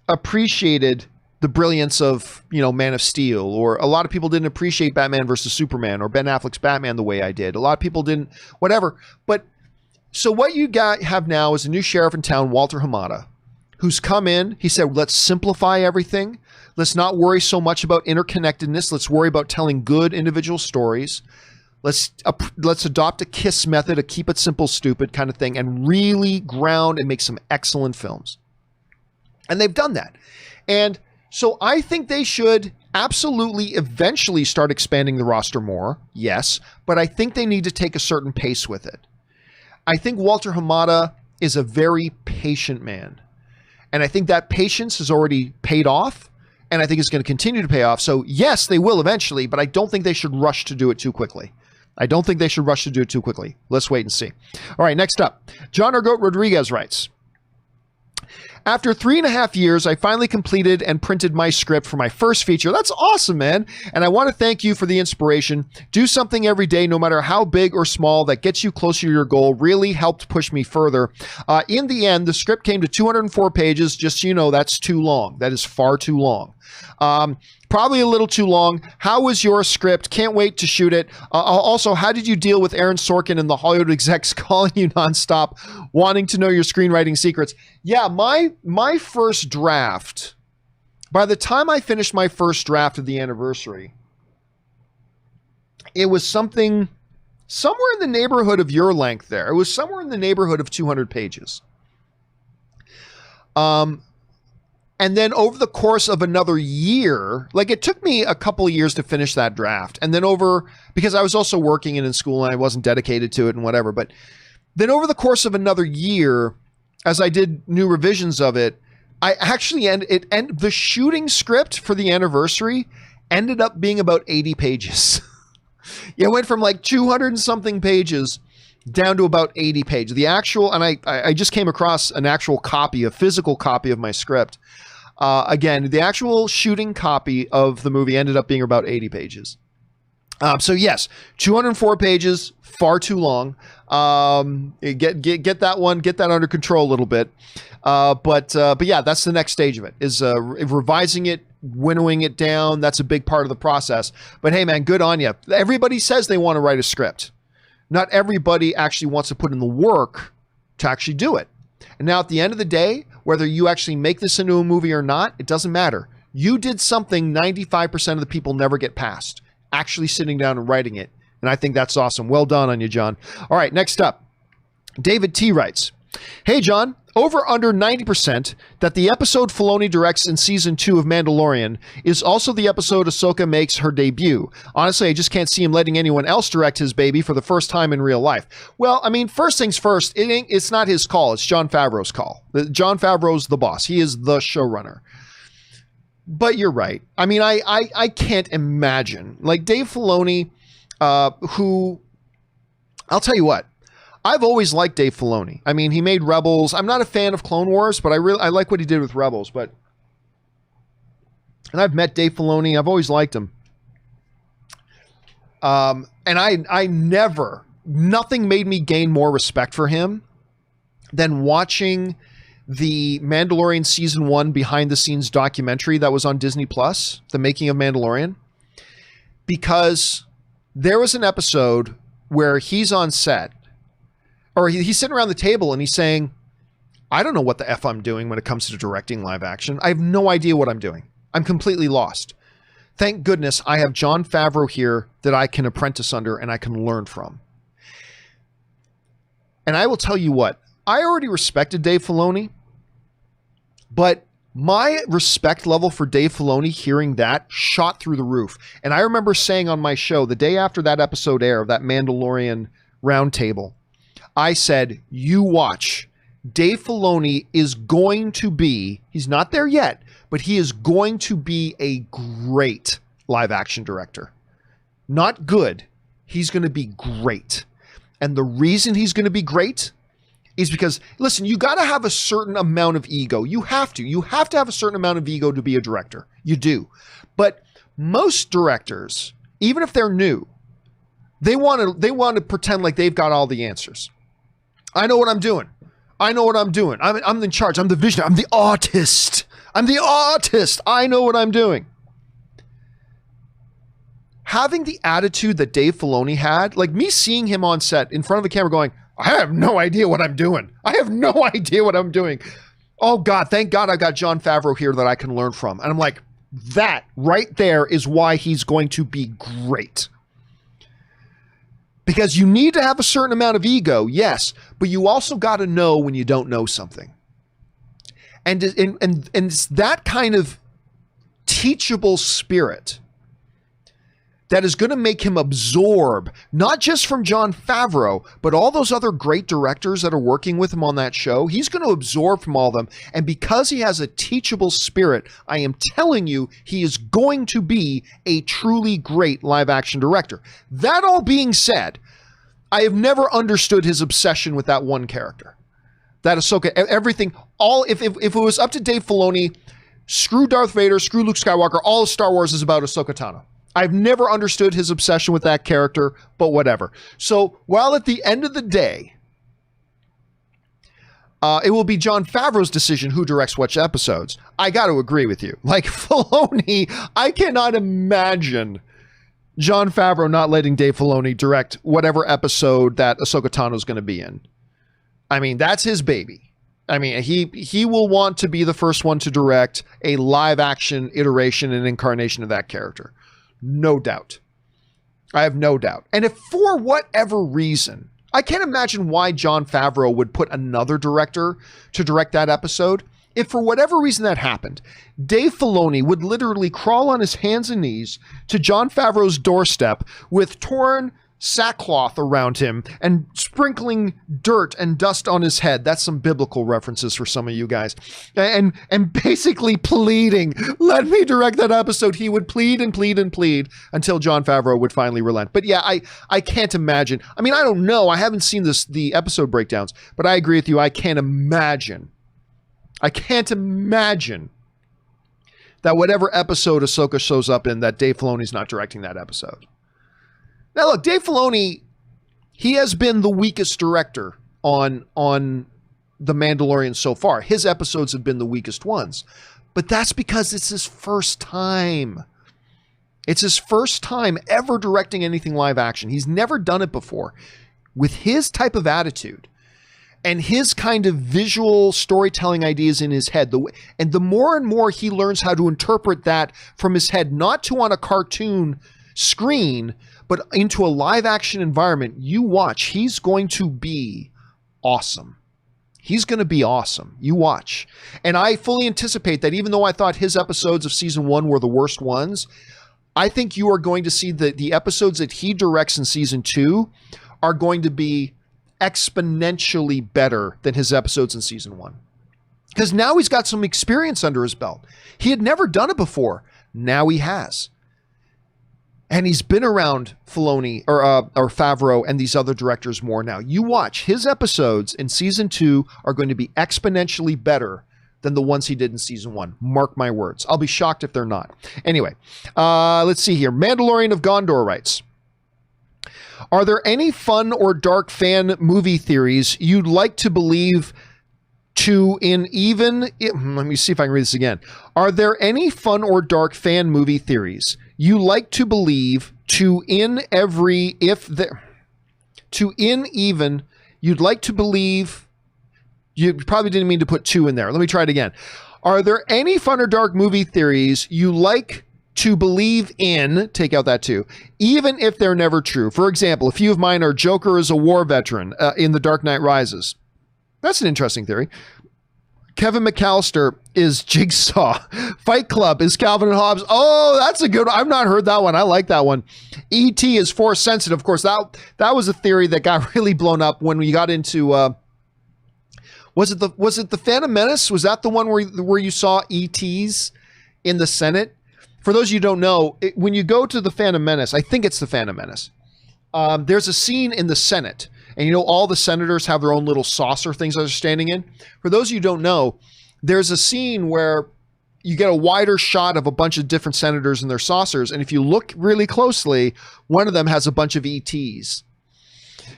appreciated the brilliance of, Man of Steel, or a lot of people didn't appreciate Batman versus Superman or Ben Affleck's Batman the way I did. A lot of people didn't, whatever. But so what you have now is a new sheriff in town, Walter Hamada, who's come in. He said, let's simplify everything. Let's not worry so much about interconnectedness. Let's worry about telling good individual stories. Let's adopt a KISS method, a keep it simple, stupid kind of thing, and really ground and make some excellent films. And they've done that. And So I think they should absolutely eventually start expanding the roster more. Yes. But I think they need to take a certain pace with it. I think Walter Hamada is a very patient man. And I think that patience has already paid off. And I think it's going to continue to pay off. So yes, they will eventually, but I don't think they should rush to do it too quickly. Let's wait and see. All right, next up. John Argot Rodriguez writes, after 3.5 years, I finally completed and printed my script for my first feature. That's awesome, man. And I want to thank you for the inspiration. Do something every day, no matter how big or small, that gets you closer to your goal. Really helped push me further. In the end, the script came to 204 pages. Just so you know, that's too long. That is far too long. Probably a little too long. How was your script? Can't wait to shoot it. Also, how did you deal with Aaron Sorkin and the Hollywood execs calling you nonstop, wanting to know your screenwriting secrets? Yeah, my first draft, by the time I finished my first draft of the anniversary, it was somewhere in the neighborhood of your length there. It was somewhere in the neighborhood of 200 pages. And then over the course of another year, like it took me a couple of years to finish that draft. And then because I was also working and in school and I wasn't dedicated to it and whatever. But then over the course of another year, as I did new revisions of it, I actually the shooting script for the anniversary ended up being about 80 pages. It went from like 200 and something pages down to about 80 pages. The actual, and I just came across an actual copy, a physical copy of my script. Again, the actual shooting copy of the movie ended up being about 80 pages. So yes, 204 pages, far too long. Get that under control a little bit. But yeah, that's the next stage of it, is revising it, winnowing it down. That's a big part of the process. But hey, man, good on you. Everybody says they want to write a script. Not everybody actually wants to put in the work to actually do it. And now at the end of the day, whether you actually make this into a movie or not, it doesn't matter. You did something 95% of the people never get past, actually sitting down and writing it. And I think that's awesome. Well done on you, John. All right, next up, David T. writes, hey, John, over under 90% that the episode Filoni directs in season 2 of Mandalorian is also the episode Ahsoka makes her debut. Honestly, I just can't see him letting anyone else direct his baby for the first time in real life. Well, I mean, first things first, it's not his call. It's Jon Favreau's call. Jon Favreau's the boss. He is the showrunner. But you're right. I mean, I can't imagine. Like Dave Filoni, who, I'll tell you what, I've always liked Dave Filoni. I mean, he made Rebels. I'm not a fan of Clone Wars, but I like what he did with Rebels. And I've met Dave Filoni. I've always liked him. And nothing made me gain more respect for him than watching the Mandalorian season 1 behind the scenes documentary that was on Disney Plus, The Making of Mandalorian, because there was an episode where he's on set, or he's sitting around the table and he's saying, I don't know what the F I'm doing when it comes to directing live action. I have no idea what I'm doing. I'm completely lost. Thank goodness I have Jon Favreau here that I can apprentice under and I can learn from. And I will tell you what, I already respected Dave Filoni, but my respect level for Dave Filoni hearing that shot through the roof. And I remember saying on my show, the day after that episode aired, that Mandalorian roundtable, I said, you watch. Dave Filoni is going to be, he's not there yet, but he is going to be a great live action director. Not good. He's going to be great. And the reason he's going to be great is because, listen, you got to have a certain amount of ego. You have to have a certain amount of ego to be a director. You do. But most directors, even if they're new, they want to pretend like they've got all the answers. I know what I'm doing. I'm in charge. I'm the visionary. I'm the artist. I know what I'm doing. Having the attitude that Dave Filoni had, like me seeing him on set in front of the camera going, I have no idea what I'm doing. Oh God, thank God I got Jon Favreau here that I can learn from. And I'm like, that right there is why he's going to be great. Because you need to have a certain amount of ego, yes, but you also got to know when you don't know something. And it's that kind of teachable spirit that is going to make him absorb, not just from Jon Favreau, but all those other great directors that are working with him on that show. He's going to absorb from all of them. And because he has a teachable spirit, I am telling you, he is going to be a truly great live action director. That all being said, I have never understood his obsession with that one character. That Ahsoka, everything, if it was up to Dave Filoni, screw Darth Vader, screw Luke Skywalker, all of Star Wars is about Ahsoka Tano. I've never understood his obsession with that character, but whatever. So while at the end of the day, it will be Jon Favreau's decision who directs which episodes, I got to agree with you. Like Filoni, I cannot imagine Jon Favreau not letting Dave Filoni direct whatever episode that Ahsoka Tano is going to be in. I mean, that's his baby. I mean, he will want to be the first one to direct a live action iteration and incarnation of that character. No doubt. I have no doubt. And if for whatever reason, I can't imagine why Jon Favreau would put another director to direct that episode. If for whatever reason that happened, Dave Filoni would literally crawl on his hands and knees to Jon Favreau's doorstep with torn sackcloth around him and sprinkling dirt and dust on his head. That's some biblical references for some of you guys. And basically pleading, let me direct that episode. He would plead and plead and plead until Jon Favreau would finally relent. But yeah, I can't imagine. I mean, I don't know. I haven't seen the episode breakdowns, but I agree with you. I can't imagine that whatever episode Ahsoka shows up in, that Dave Filoni's not directing that episode. Now, look, Dave Filoni, he has been the weakest director on The Mandalorian so far. His episodes have been the weakest ones. But that's because it's his first time. It's his first time ever directing anything live action. He's never done it before. With his type of attitude and his kind of visual storytelling ideas in his head, and the more and more he learns how to interpret that from his head, not to on a cartoon screen, but into a live action environment, you watch, he's going to be awesome. He's going to be awesome. You watch. And I fully anticipate that even though I thought his episodes of season 1 were the worst ones, I think you are going to see the episodes that he directs in season 2 are going to be exponentially better than his episodes in season 1. Because now he's got some experience under his belt. He had never done it before. Now he has. And he's been around Filoni or Favreau and these other directors more now. You watch, his episodes in season 2 are going to be exponentially better than the ones he did in season 1. Mark my words. I'll be shocked if they're not. Anyway, let's see here. Mandalorian of Gondor writes, are there any fun or dark fan movie theories you'd like to believe to in even... Let me see if I can read this again. Are there any fun or dark fan movie theories you like to believe to in every... You'd like to believe... You probably didn't mean to put 2 in there. Let me try it again. Are there any fun or dark movie theories you like to believe in, take out that 2, even if they're never true? For example, a few of mine are Joker is a war veteran in The Dark Knight Rises. That's an interesting theory. Kevin McAllister is Jigsaw. Fight Club is Calvin and Hobbes. Oh, that's a good one. I've not heard that one. I like that one. E.T. is Force sensitive. Of course, that was a theory that got really blown up when we got into... Was it the Phantom Menace? Was that the one where you saw ETs in the Senate? For those of you who don't know, when you go to the Phantom Menace, I think it's the Phantom Menace. There's a scene in the Senate, and you know all the senators have their own little saucer things that they're standing in. For those of you who don't know, there's a scene where you get a wider shot of a bunch of different senators and their saucers, and if you look really closely, one of them has a bunch of ETs.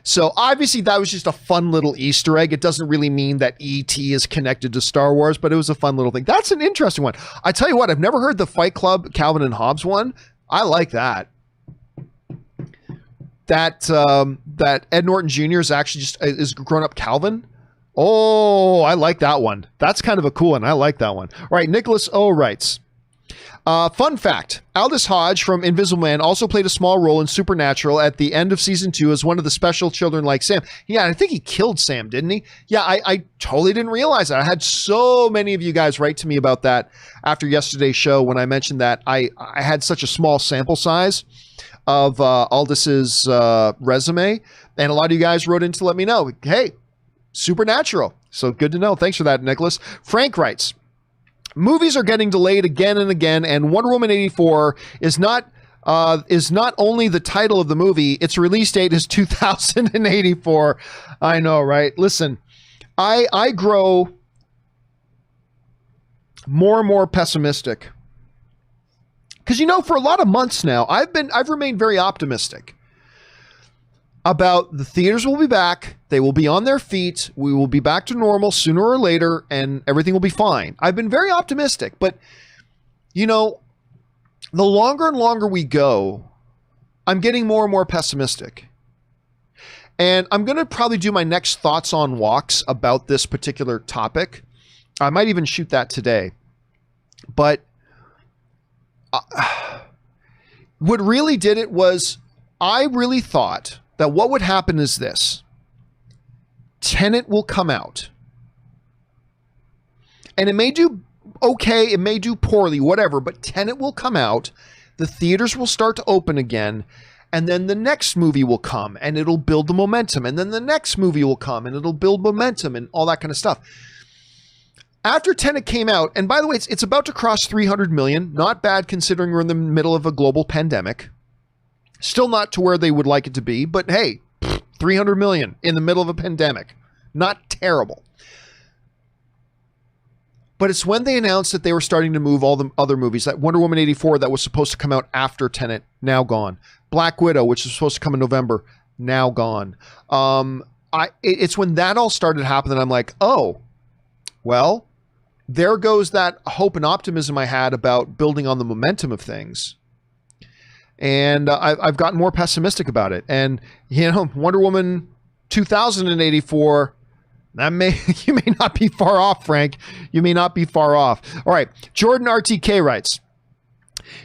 So obviously that was just a fun little Easter egg. It doesn't really mean that E.T. is connected to Star Wars, but it was a fun little thing. That's an interesting one. I tell you what, I've never heard the Fight Club Calvin and Hobbes one. I like that. That Ed Norton Jr. is actually is grown up Calvin. Oh, I like that one. That's kind of a cool one. I like that one. All right, Nicholas O writes, Fun fact, Aldous Hodge from Invisible Man also played a small role in Supernatural at the end of season 2 as one of the special children like Sam. Yeah, I think he killed Sam, didn't he? Yeah, I totally didn't realize that. I had so many of you guys write to me about that after yesterday's show when I mentioned that I had such a small sample size of Aldous's resume, and a lot of you guys wrote in to let me know, hey, Supernatural. So good to know. Thanks for that, Nicholas. Frank writes, movies are getting delayed again and again, and Wonder Woman 84 is not only the title of the movie, its release date is 2084. I know, right? Listen, I grow more and more pessimistic. Because, for a lot of months now, I've remained very optimistic about the theaters will be back. They will be on their feet. We will be back to normal sooner or later, and everything will be fine. I've been very optimistic, but the longer and longer we go, I'm getting more and more pessimistic. And I'm going to probably do my next thoughts on walks about this particular topic. I might even shoot that today. But what really did it was I really thought that what would happen is this. Tenet will come out. And it may do okay, it may do poorly, whatever, but Tenet will come out. The theaters will start to open again. And then the next movie will come and it'll build the momentum. And then the next movie will come and it'll build momentum and all that kind of stuff. After Tenet came out, and by the way, it's about to cross 300 million. Not bad considering we're in the middle of a global pandemic. Still not to where they would like it to be, but hey, 300 million in the middle of a pandemic. Not terrible. But it's when they announced that they were starting to move all the other movies. That Wonder Woman 84 that was supposed to come out after Tenet, now gone. Black Widow, which was supposed to come in November, now gone. It's when that all started happening, I'm like, oh, well, there goes that hope and optimism I had about building on the momentum of things. And I've gotten more pessimistic about it. And, Wonder Woman 2084, you may not be far off, Frank. You may not be far off. All right. Jordan RTK writes,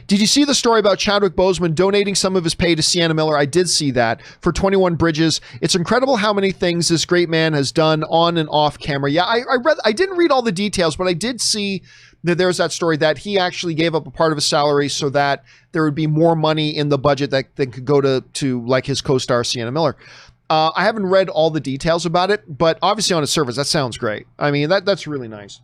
did you see the story about Chadwick Boseman donating some of his pay to Sienna Miller? I did see that for 21 Bridges. It's incredible how many things this great man has done on and off camera. Yeah, I didn't read all the details, but I did see that there's that story that he actually gave up a part of his salary so that there would be more money in the budget that could go to like his co-star Sienna Miller. I haven't read all the details about it, but obviously on its surface, that sounds great. I mean, that's really nice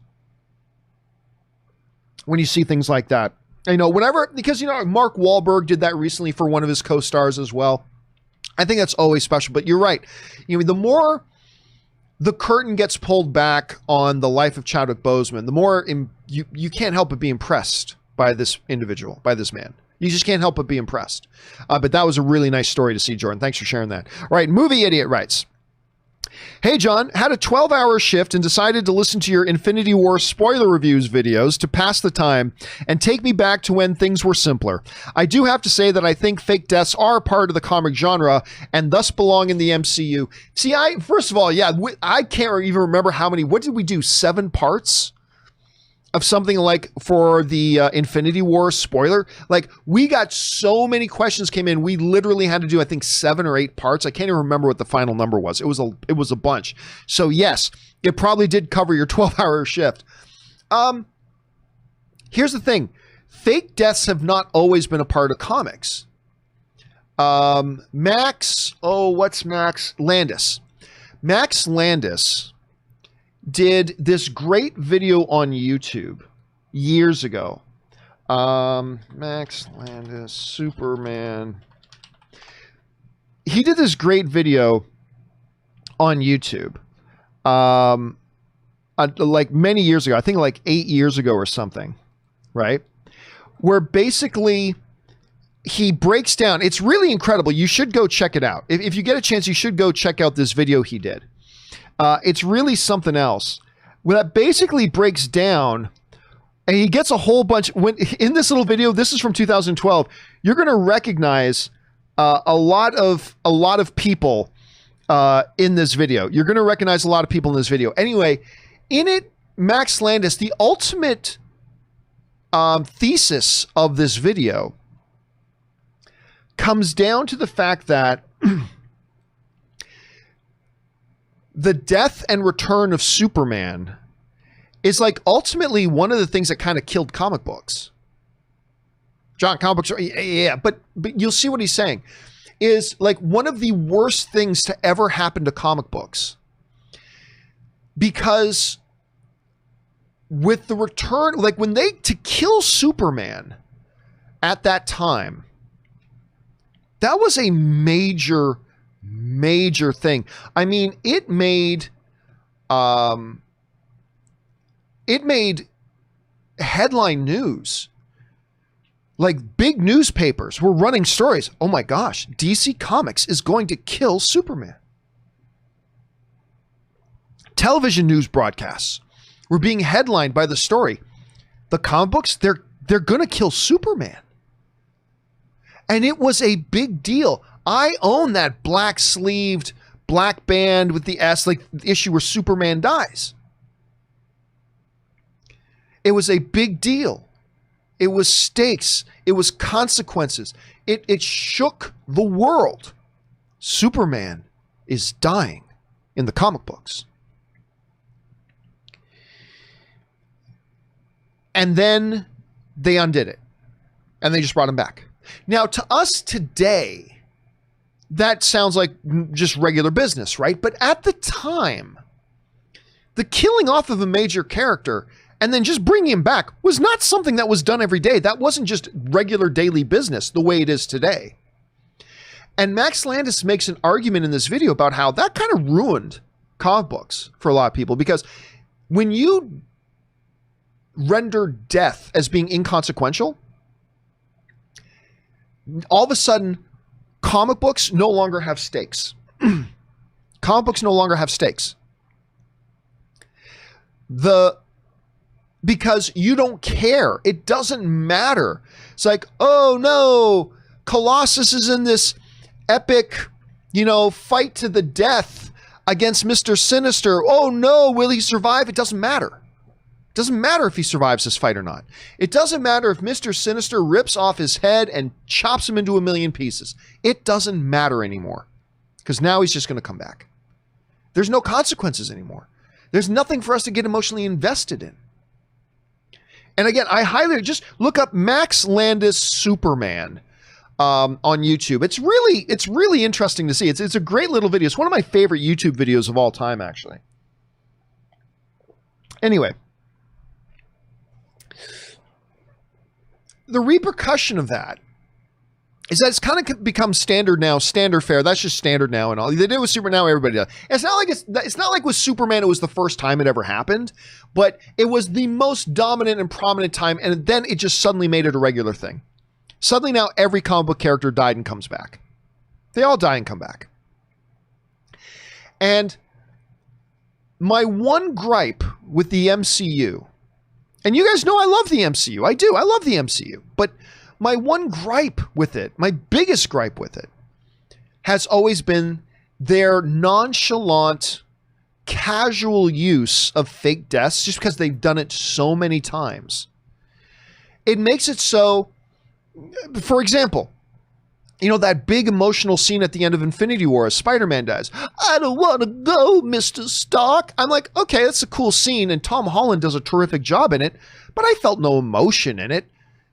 when you see things like that. Because Mark Wahlberg did that recently for one of his co-stars as well. I think that's always special, but you're right. The more the curtain gets pulled back on the life of Chadwick Boseman, the more you can't help but be impressed by this individual, by this man. You just can't help but be impressed. But that was a really nice story to see, Jordan. Thanks for sharing that. All right, Movie Idiot writes, hey, John, had a 12-hour shift and decided to listen to your Infinity War spoiler reviews videos to pass the time and take me back to when things were simpler. I do have to say that I think fake deaths are a part of the comic genre and thus belong in the MCU. See, first of all, I can't even remember what did we do, 7 parts? Of something like for the Infinity War spoiler. Like, we got so many questions came in. We literally had to do, I think, 7 or 8 parts. I can't even remember what the final number was. It was a bunch. So yes, it probably did cover your 12-hour shift. Here's the thing. Fake deaths have not always been a part of comics. What's Max Landis? Max Landis did this great video on YouTube years ago. Max Landis, Superman. He did this great video on YouTube like many years ago. I think like 8 years ago or something, right? Where basically he breaks down. It's really incredible. You should go check it out. If you get a chance, you should go check out this video he did. It's really something else. Well, that basically breaks down, and he gets a whole bunch. In this little video, this is from 2012. You're going to recognize a lot of people in this video. You're going to recognize a lot of people in this video. Anyway, in it, Max Landis, the ultimate thesis of this video comes down to the fact that the death and return of Superman is like ultimately one of the things that kind of killed comic books. John, comic books are, yeah, but you'll see what he's saying is like one of the worst things to ever happen to comic books, because with the return, like when they, to kill Superman at that time, that was a major thing. I mean, it made headline news. Like big newspapers were running stories. Oh my gosh, DC Comics is going to kill Superman. Television news broadcasts were being headlined by the story. The comic books, they're going to kill Superman. And it was a big deal. I own that black sleeved black band with the S, like the issue where Superman dies. It was a big deal. It was stakes. It was consequences. It shook the world. Superman is dying in the comic books. And then they undid it. And they just brought him back. Now, to us today, that sounds like just regular business, right? But at the time, the killing off of a major character and then just bringing him back was not something that was done every day. That wasn't just regular daily business the way it is today. And Max Landis makes an argument in this video about how that kind of ruined comic books for a lot of people, because when you render death as being inconsequential, all of a sudden, comic books no longer have stakes. Comic books no longer have stakes. Because you don't care. It doesn't matter. It's like, oh no, Colossus is in this epic, fight to the death against Mr. Sinister. Oh no, will he survive? It doesn't matter. It doesn't matter if he survives this fight or not. It doesn't matter if Mr. Sinister rips off his head and chops him into a million pieces. It doesn't matter anymore, because now he's just going to come back. There's no consequences anymore. There's nothing for us to get emotionally invested in. And again, I highly just look up Max Landis Superman on YouTube. It's really interesting to see. It's a great little video. It's one of my favorite YouTube videos of all time, actually. Anyway, the repercussion of that is that it's kind of become standard now, standard fare. That's just standard now, and all they did with Superman. Now everybody does. It's not like with Superman it was the first time it ever happened, but it was the most dominant and prominent time, and then it just suddenly made it a regular thing. Suddenly now every comic book character died and comes back. They all die and come back. And my one gripe with the MCU, and you guys know I love the MCU. I do. I love the MCU, but my one gripe with it, my biggest gripe with it, has always been their nonchalant, casual use of fake deaths, just because they've done it so many times. It makes it so, for example, that big emotional scene at the end of Infinity War as Spider-Man dies. I don't want to go, Mr. Stark. I'm like, okay, that's a cool scene, and Tom Holland does a terrific job in it, but I felt no emotion in it.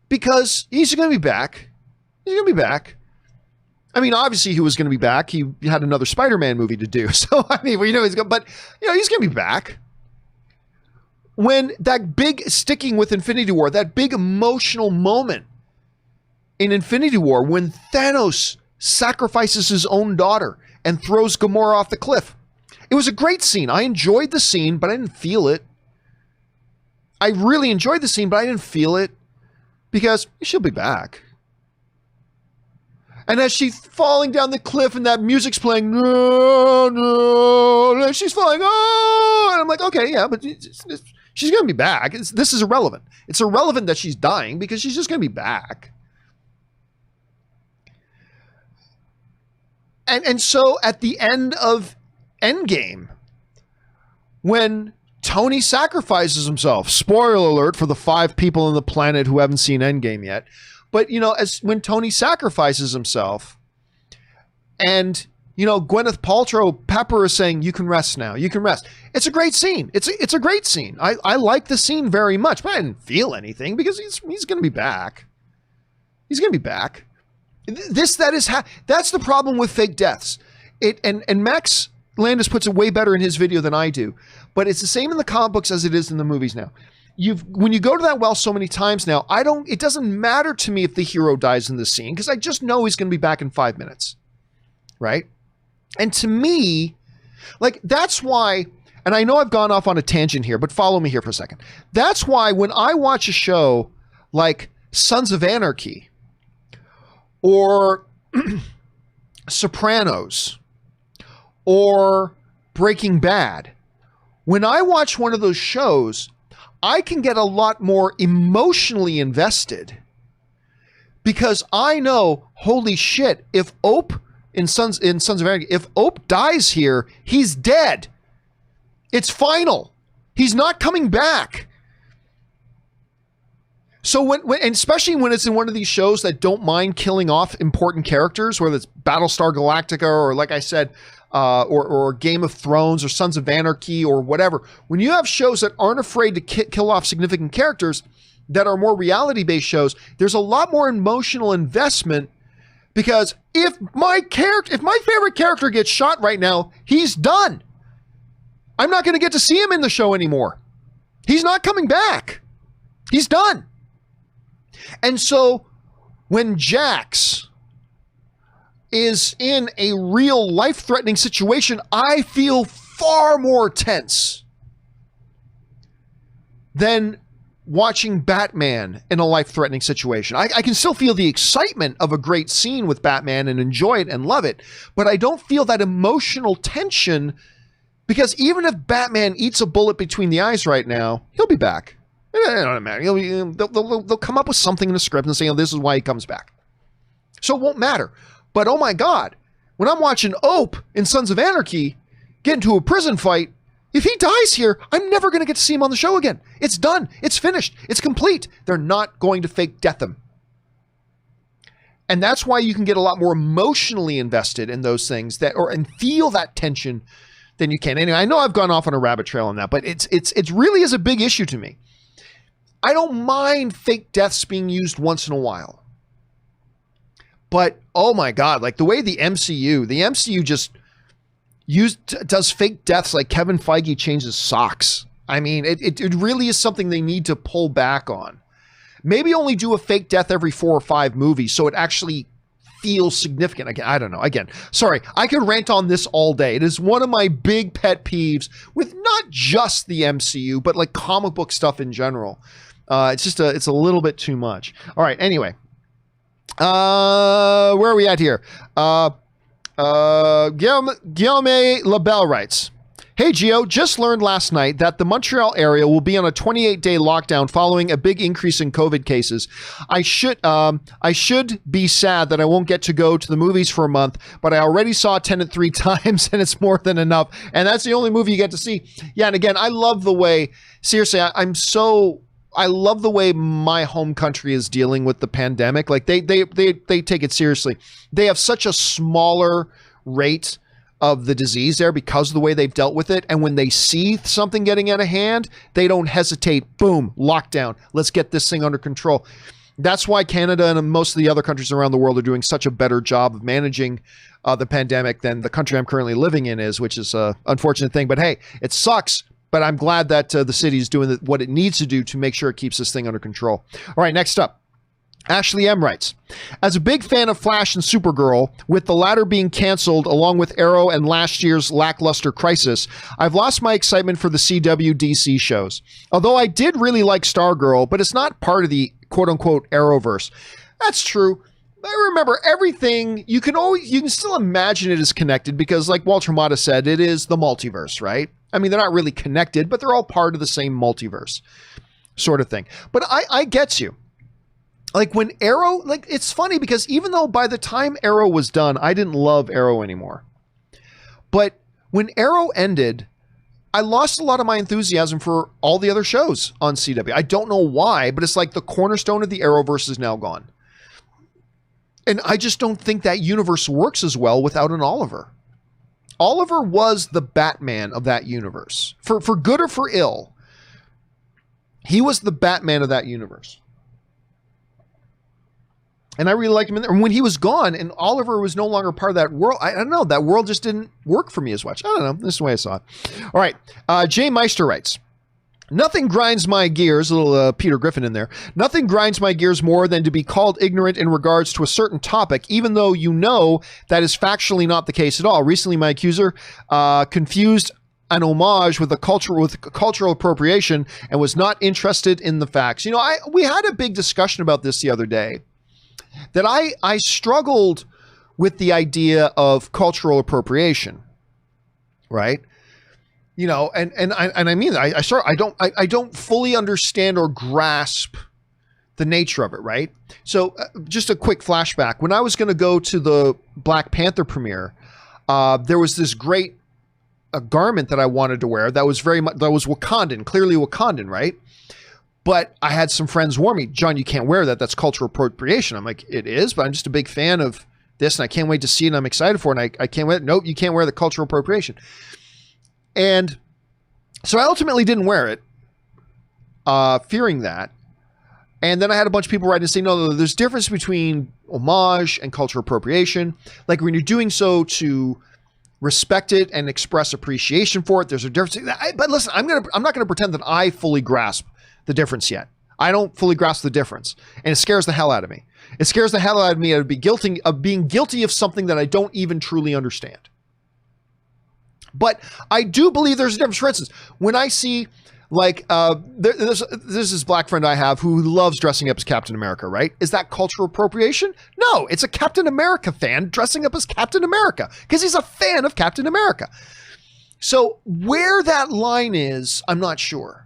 Because he's going to be back. He's going to be back. I mean, obviously he was going to be back. He had another Spider-Man movie to do. So, I mean, he's going to be back. When that big, sticking with Infinity War, that big emotional moment in Infinity War, when Thanos sacrifices his own daughter and throws Gamora off the cliff. It was a great scene. I enjoyed the scene, but I didn't feel it. I really enjoyed the scene, but I didn't feel it. Because she'll be back. And as she's falling down the cliff and that music's playing, no, and she's falling, oh, and I'm like, okay, yeah, but she's going to be back. This is irrelevant. It's irrelevant that she's dying because she's just going to be back. And so at the end of Endgame, when Tony sacrifices himself. Spoiler alert for the 5 people on the planet who haven't seen Endgame yet. But, as when Tony sacrifices himself and, Gwyneth Paltrow, Pepper is saying, you can rest now. You can rest. It's a great scene. It's a great scene. I like the scene very much, but I didn't feel anything because he's going to be back. He's going to be back. That's the problem with fake deaths. And Max Landis puts it way better in his video than I do, but it's the same in the comic books as it is in the movies now. When you go to that well so many times now, it doesn't matter to me if the hero dies in the scene because I just know he's going to be back in 5 minutes. Right? And to me, that's why, and I know I've gone off on a tangent here, but follow me here for a second. That's why when I watch a show like Sons of Anarchy or Sopranos or Breaking Bad, when I watch one of those shows, I can get a lot more emotionally invested because I know, holy shit, if Ope in Sons of Anarchy, if Ope dies here, he's dead. It's final. He's not coming back. So and especially when it's in one of these shows that don't mind killing off important characters, whether it's Battlestar Galactica or, like I said, or Game of Thrones or Sons of Anarchy or whatever. When you have shows that aren't afraid to kill off significant characters that are more reality-based shows, there's a lot more emotional investment because if my favorite character gets shot right now, he's done. I'm not going to get to see him in the show anymore. He's not coming back. He's done. And so when Jax is in a real life-threatening situation, I feel far more tense than watching Batman in a life-threatening situation. I can still feel the excitement of a great scene with Batman and enjoy it and love it, but I don't feel that emotional tension because even if Batman eats a bullet between the eyes right now, he'll be back. It doesn't matter. They'll come up with something in the script and say, this is why he comes back. So it won't matter. But oh my God, when I'm watching Ope in Sons of Anarchy get into a prison fight, if he dies here, I'm never going to get to see him on the show again. It's done. It's finished. It's complete. They're not going to fake death him. And that's why you can get a lot more emotionally invested in those things and feel that tension than you can. Anyway, I know I've gone off on a rabbit trail on that, but it really is a big issue to me. I don't mind fake deaths being used once in a while. But, oh my God, like the way the MCU just does fake deaths like Kevin Feige changes socks. I mean, it really is something they need to pull back on. Maybe only do a fake death every 4 or 5 movies so it actually feels significant. Again, I don't know. Again, sorry, I could rant on this all day. It is one of my big pet peeves with not just the MCU, but like comic book stuff in general. It's a little bit too much. All right. Anyway, where are we at here? Guillaume Labelle writes, "Hey Gio, just learned last night that the Montreal area will be on a 28-day lockdown following a big increase in COVID cases. I should be sad that I won't get to go to the movies for a month, but I already saw Tenet 3 times and it's more than enough. And that's the only movie you get to see." Yeah, and again, I love the way, seriously, I love the way my home country is dealing with the pandemic. Like they take it seriously. They have such a smaller rate of the disease there because of the way they've dealt with it. And when they see something getting out of hand, they don't hesitate. Boom, lockdown. Let's get this thing under control. That's why Canada and most of the other countries around the world are doing such a better job of managing the pandemic than the country I'm currently living in is, which is an unfortunate thing. But hey, it sucks. But I'm glad that the city is doing what it needs to do to make sure it keeps this thing under control. All right, next up. Ashley M. writes, "As a big fan of Flash and Supergirl, with the latter being canceled along with Arrow and last year's lackluster Crisis, I've lost my excitement for the CW DC shows. Although I did really like Stargirl, but it's not part of the quote-unquote Arrowverse." That's true. I remember everything, you can still imagine it is connected because like Walter Mata said, it is the multiverse, right? I mean, they're not really connected, but they're all part of the same multiverse sort of thing. But I get you. Like when Arrow, like it's funny because even though by the time Arrow was done, I didn't love Arrow anymore. But when Arrow ended, I lost a lot of my enthusiasm for all the other shows on CW. I don't know why, but it's like the cornerstone of the Arrowverse is now gone. And I just don't think that universe works as well without an Oliver. Oliver was the Batman of that universe. For good or for ill, he was the Batman of that universe. And I really liked him in there. And when he was gone and Oliver was no longer part of that world, I don't know, that world just didn't work for me as much. I don't know. This is the way I saw it. All right. Jay Meister writes, nothing grinds my gears, a little Peter Griffin in there. Nothing grinds my gears more than to be called ignorant in regards to a certain topic, even though you know that is factually not the case at all. Recently, my accuser confused an homage with cultural appropriation and was not interested in the facts. You know, we had a big discussion about this the other day, that I struggled with the idea of cultural appropriation, right? You know, and I mean, I don't fully understand or grasp the nature of it, right? So just a quick flashback. When I was going to go to the Black Panther premiere, there was this great garment that I wanted to wear that was Wakandan, clearly Wakandan, right? But I had some friends warn me, John, you can't wear that. That's cultural appropriation. I'm like, it is, but I'm just a big fan of this and I can't wait to see it and I'm excited for it. And I can't wear it. Nope, you can't wear the cultural appropriation. And so I ultimately didn't wear it, fearing that. And then I had a bunch of people write and say, no, there's a difference between homage and cultural appropriation. Like when you're doing so to respect it and express appreciation for it, there's a difference. But listen, I'm not going to pretend that I fully grasp the difference yet. I don't fully grasp the difference. And it scares the hell out of me. It scares the hell out of me of being guilty of something that I don't even truly understand. But I do believe there's a difference. For instance, when I see like, there's this black friend I have who loves dressing up as Captain America, right? Is that cultural appropriation? No, it's a Captain America fan dressing up as Captain America because he's a fan of Captain America. So where that line is, I'm not sure.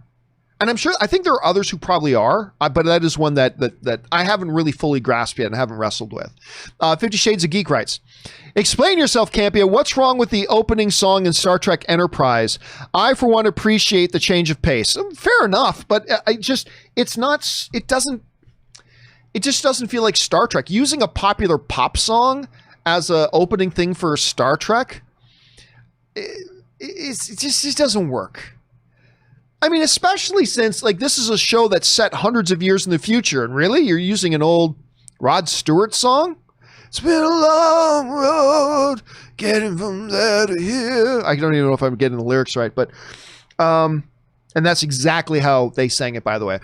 And I think there are others who probably are, but that is one that I haven't really fully grasped yet and haven't wrestled with. 50 Shades of Geek writes, explain yourself, Campea. What's wrong with the opening song in Star Trek Enterprise? I, for one, appreciate the change of pace. Fair enough, but it just doesn't feel like Star Trek. Using a popular pop song as an opening thing for Star Trek, it just doesn't work. I mean, especially since like this is a show that's set hundreds of years in the future, and really, you're using an old Rod Stewart song? It's been a long road getting from there to here. I don't even know if I'm getting the lyrics right, but and that's exactly how they sang it, by the way.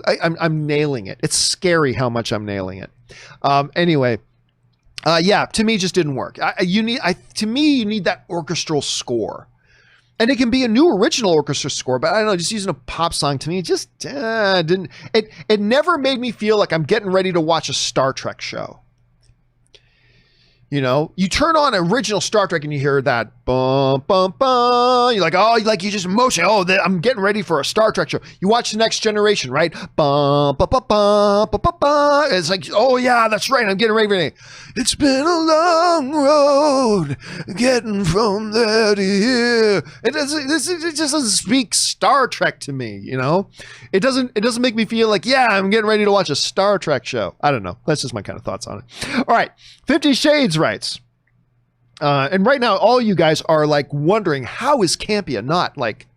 I'm nailing it. It's scary how much I'm nailing it. Anyway, yeah, to me, it just didn't work. You need that orchestral score. And it can be a new original orchestra score, but I don't know, just using a pop song to me, it just didn't. It never made me feel like I'm getting ready to watch a Star Trek show. You know, you turn on original Star Trek and you hear that bum bum bum. You're like, oh, you just emotion. Oh, I'm getting ready for a Star Trek show. You watch The Next Generation, right? Bum bum bum bum bum bum bum. It's like, oh yeah, that's right. I'm getting ready for it. It's been a long road getting from there to here. It just doesn't speak Star Trek to me. You know, it doesn't make me feel like, yeah, I'm getting ready to watch a Star Trek show. I don't know. That's just my kind of thoughts on it. All right, 50 Shades writes, and right now all you guys are like wondering, how is Campea not like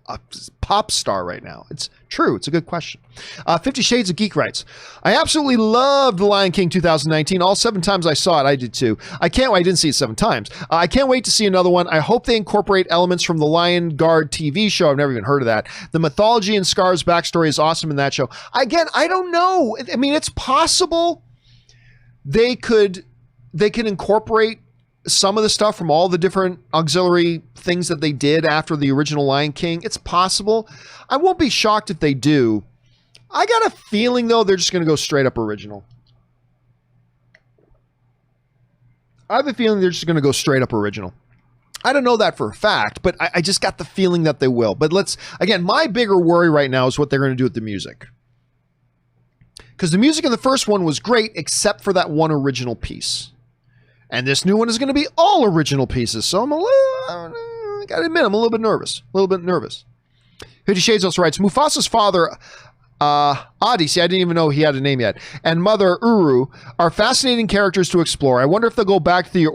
a pop star right now? It's true. It's a good question. 50 Shades of Geek writes, I absolutely loved The Lion King 2019. All 7 times I saw it, I did too. I didn't see it 7 times. I can't wait to see another one. I hope they incorporate elements from the Lion Guard TV show. I've never even heard of that. The mythology and Scar's backstory is awesome in that show. Again, I don't know. I mean, it's possible they can incorporate some of the stuff from all the different auxiliary things that they did after the original Lion King. It's possible. I won't be shocked if they do. I got a feeling, though, they're just going to go straight up original. I have a feeling they're just going to go straight up original. I don't know that for a fact, but I just got the feeling that they will. But again, my bigger worry right now is what they're going to do with the music. Because the music in the first one was great, except for that one original piece. And this new one is going to be all original pieces. So I'm gotta admit, I'm a little bit nervous. 50 Shades also writes, Mufasa's father, Adi, see, I didn't even know he had a name yet, and mother, Uru, are fascinating characters to explore. I wonder if they'll go back to the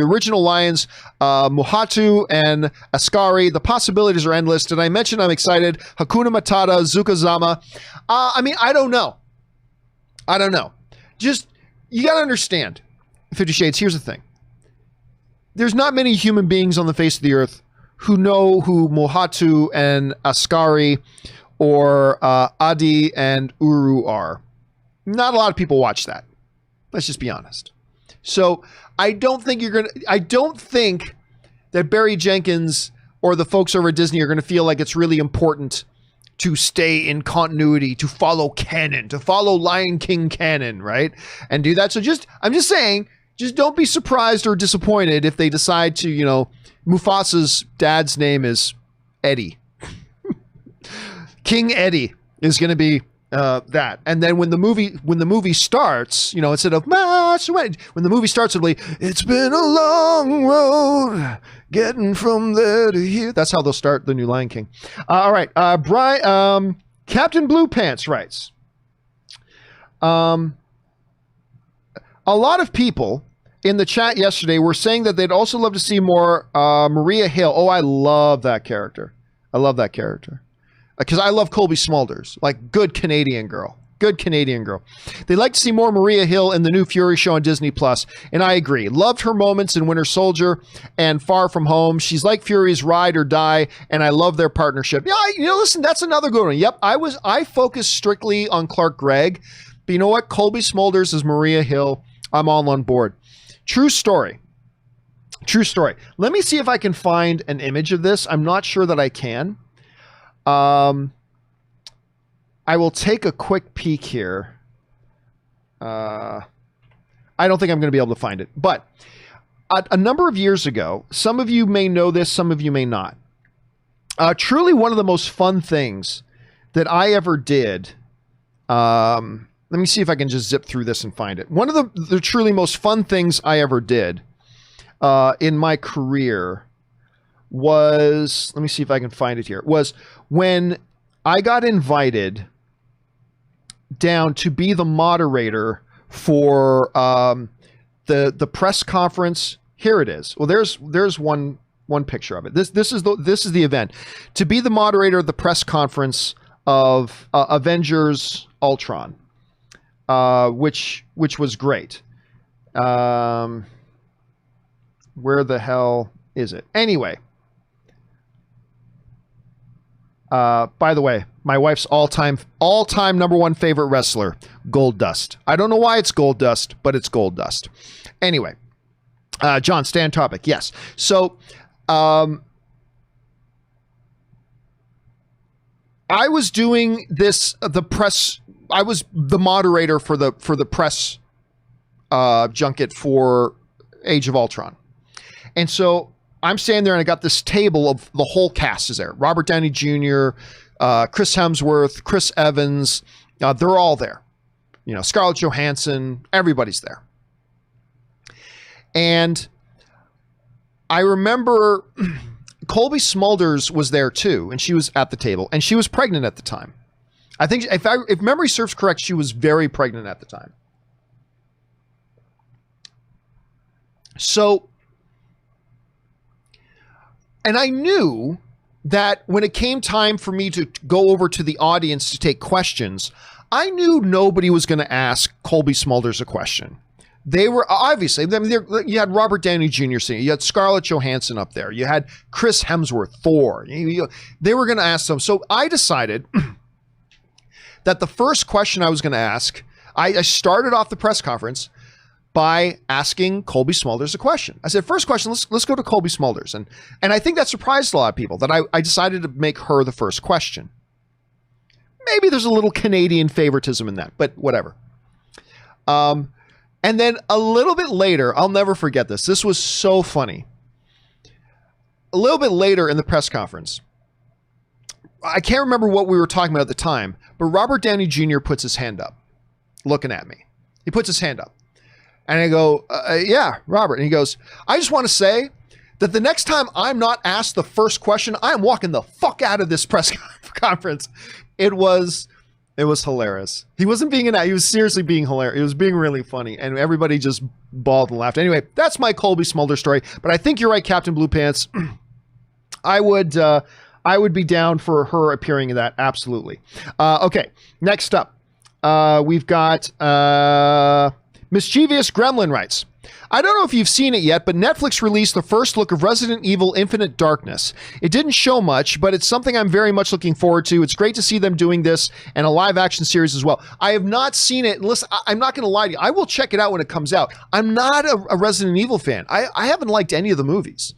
original lions, Muhatu and Askari. The possibilities are endless. Did I mention I'm excited? Hakuna Matata, Zukazama. I mean, I don't know. Just, you gotta understand, 50 Shades, here's the thing. There's not many human beings on the face of the earth who know who Muhatu and Askari or Adi and Uru are. Not a lot of people watch that. Let's just be honest. So I don't think that Barry Jenkins or the folks over at Disney are going to feel like it's really important to stay in continuity, to follow canon, to follow Lion King canon, right? And do that. So I'm just saying, just don't be surprised or disappointed if they decide to, Mufasa's dad's name is Eddie. King Eddie is going to be that. And then when the movie starts, instead of when the movie starts, it'll be, it's been a long road getting from there to here. That's how they'll start the new Lion King. All right. Brian, Captain Blue Pants writes, a lot of people in the chat yesterday were saying that they'd also love to see more Maria Hill. Oh, I love that character. Because I love Colby Smulders, like good Canadian girl. They'd like to see more Maria Hill in the new Fury show on Disney Plus, and I agree. Loved her moments in Winter Soldier and Far From Home. She's like Fury's ride or die, and I love their partnership. Yeah, listen, that's another good one. Yep, I focused strictly on Clark Gregg, but you know what? Colby Smulders is Maria Hill. I'm all on board. True story. Let me see if I can find an image of this. I'm not sure that I can. I will take a quick peek here. I don't think I'm going to be able to find it, but a number of years ago, some of you may know this, some of you may not. Truly one of the most fun things that I ever did. Let me see if I can just zip through this and find it. One of the truly most fun things I ever did in my career was, let me see if I can find it here, was when I got invited down to be the moderator for the press conference. Here it is. Well, there's one picture of it. This is the event. To be the moderator of the press conference of Avengers Ultron, which was great. Where the hell is it? Anyway. By the way, my wife's all-time number one favorite wrestler, Goldust. I don't know why it's Goldust, but it's Goldust. Anyway, John, stay on topic. Yes. So, I was doing this, I was the moderator for the press junket for Age of Ultron. And so I'm standing there and I got this table of the whole cast is there. Robert Downey Jr., Chris Hemsworth, Chris Evans, they're all there. Scarlett Johansson, everybody's there. And I remember Colby Smulders was there too, and she was at the table, and she was pregnant at the time. I think, if memory serves correct, she was very pregnant at the time. So, and I knew that when it came time for me to go over to the audience to take questions, I knew nobody was going to ask Colby Smulders a question. They were obviously, I mean, you had Robert Downey Jr. singing, you had Scarlett Johansson up there, you had Chris Hemsworth, Thor. They were going to ask them. So I decided that the first question I was going to ask, I started off the press conference by asking Colby Smulders a question. I said, first question, let's go to Colby Smulders. And I think that surprised a lot of people that I decided to make her the first question. Maybe there's a little Canadian favoritism in that, but whatever. And then a little bit later, I'll never forget this. This was so funny. A little bit later in the press conference, I can't remember what we were talking about at the time, but Robert Downey Jr. puts his hand up, looking at me. He puts his hand up. And I go, yeah, Robert. And he goes, I just want to say that the next time I'm not asked the first question, I'm walking the fuck out of this press conference. It was hilarious. He wasn't being he was seriously being hilarious. It was being really funny, and everybody just bawled and laughed. Anyway, that's my Colby Smulder story. But I think you're right, Captain Blue Pants. I would be down for her appearing in that. Absolutely. Okay, next up, we've got Mischievous Gremlin writes, I don't know if you've seen it yet, but Netflix released the first look of Resident Evil Infinite Darkness. It didn't show much, but it's something I'm very much looking forward to. It's great to see them doing this and a live action series as well. I have not seen it. Listen, I'm not going to lie to you. I will check it out when it comes out. I'm not a Resident Evil fan. I haven't liked any of the movies.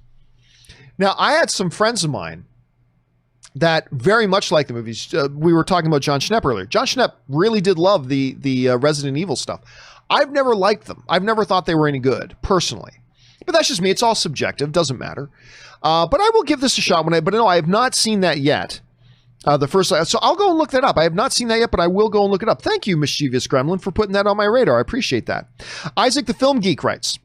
Now, I had some friends of mine that very much like the movies. We were talking about John Schnepp earlier. John Schnepp really did love the Resident Evil stuff. I've never liked them. I've never thought they were any good, personally. But that's just me. It's all subjective. Doesn't matter. But I will give this a shot. But no, I have not seen that yet. The first, so I'll go and look that up. I have not seen that yet, but I will go and look it up. Thank you, Mischievous Gremlin, for putting that on my radar. I appreciate that. Isaac the Film Geek writes,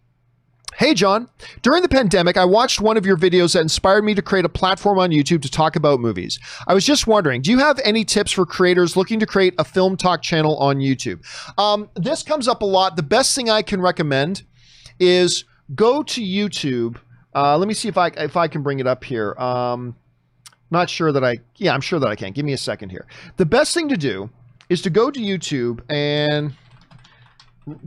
Hey, John. During the pandemic, I watched one of your videos that inspired me to create a platform on YouTube to talk about movies. I was just wondering, do you have any tips for creators looking to create a film talk channel on YouTube? This comes up a lot. The best thing I can recommend is go to YouTube. Let me see if I can bring it up here. Not sure that I'm sure that I can. Give me a second here. The best thing to do is to go to YouTube and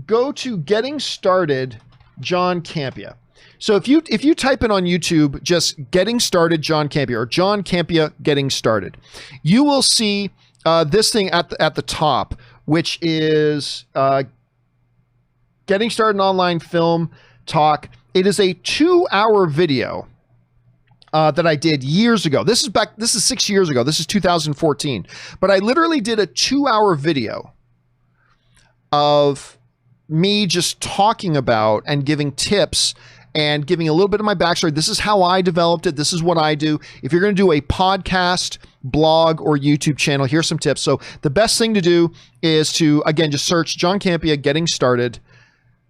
go to Getting Started John Campea. So if you type in on YouTube just Getting Started John Campea or John Campea Getting Started, you will see this thing at the top, which is Getting Started in Online Film Talk. It is a 2-hour video that I did years ago. This is 6 years ago. This is 2014. But I literally did a 2-hour video of me just talking about and giving tips and giving a little bit of my backstory. This is how I developed it. This is what I do. If you're going to do a podcast, blog, or YouTube channel, here's some tips. So the best thing to do is to, again, just search John Campea Getting Started.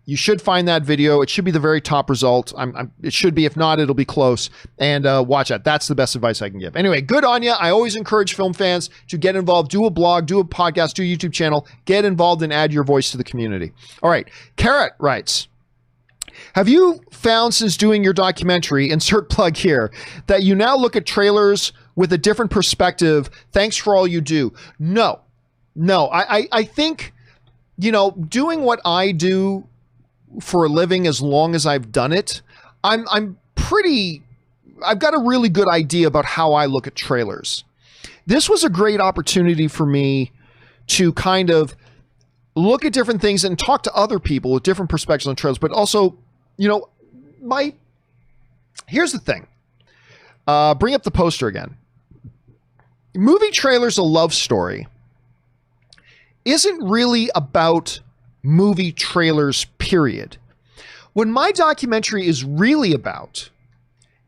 You should find that video. It should be the very top result. It should be. If not, it'll be close. And watch that. That's the best advice I can give. Anyway, good on you. I always encourage film fans to get involved. Do a blog, do a podcast, do a YouTube channel. Get involved and add your voice to the community. All right. Carrot writes, have you found since doing your documentary, insert plug here, that you now look at trailers with a different perspective? Thanks for all you do. No. I think, doing what I do for a living, as long as I've done it, I've got a really good idea about how I look at trailers. This was a great opportunity for me to kind of look at different things and talk to other people with different perspectives on trailers, but also, here's the thing. Bring up the poster again. Movie trailers, a love story, isn't really about movie trailers, period. What my documentary is really about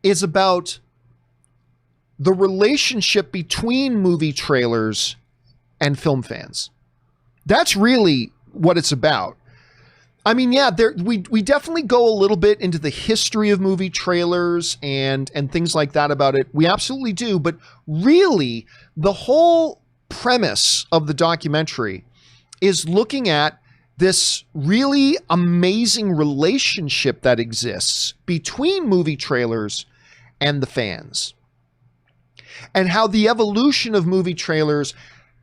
is about the relationship between movie trailers and film fans. That's really what it's about. I mean, yeah, we definitely go a little bit into the history of movie trailers and things like that about it. We absolutely do. But really, the whole premise of the documentary is looking at this really amazing relationship that exists between movie trailers and the fans, and how the evolution of movie trailers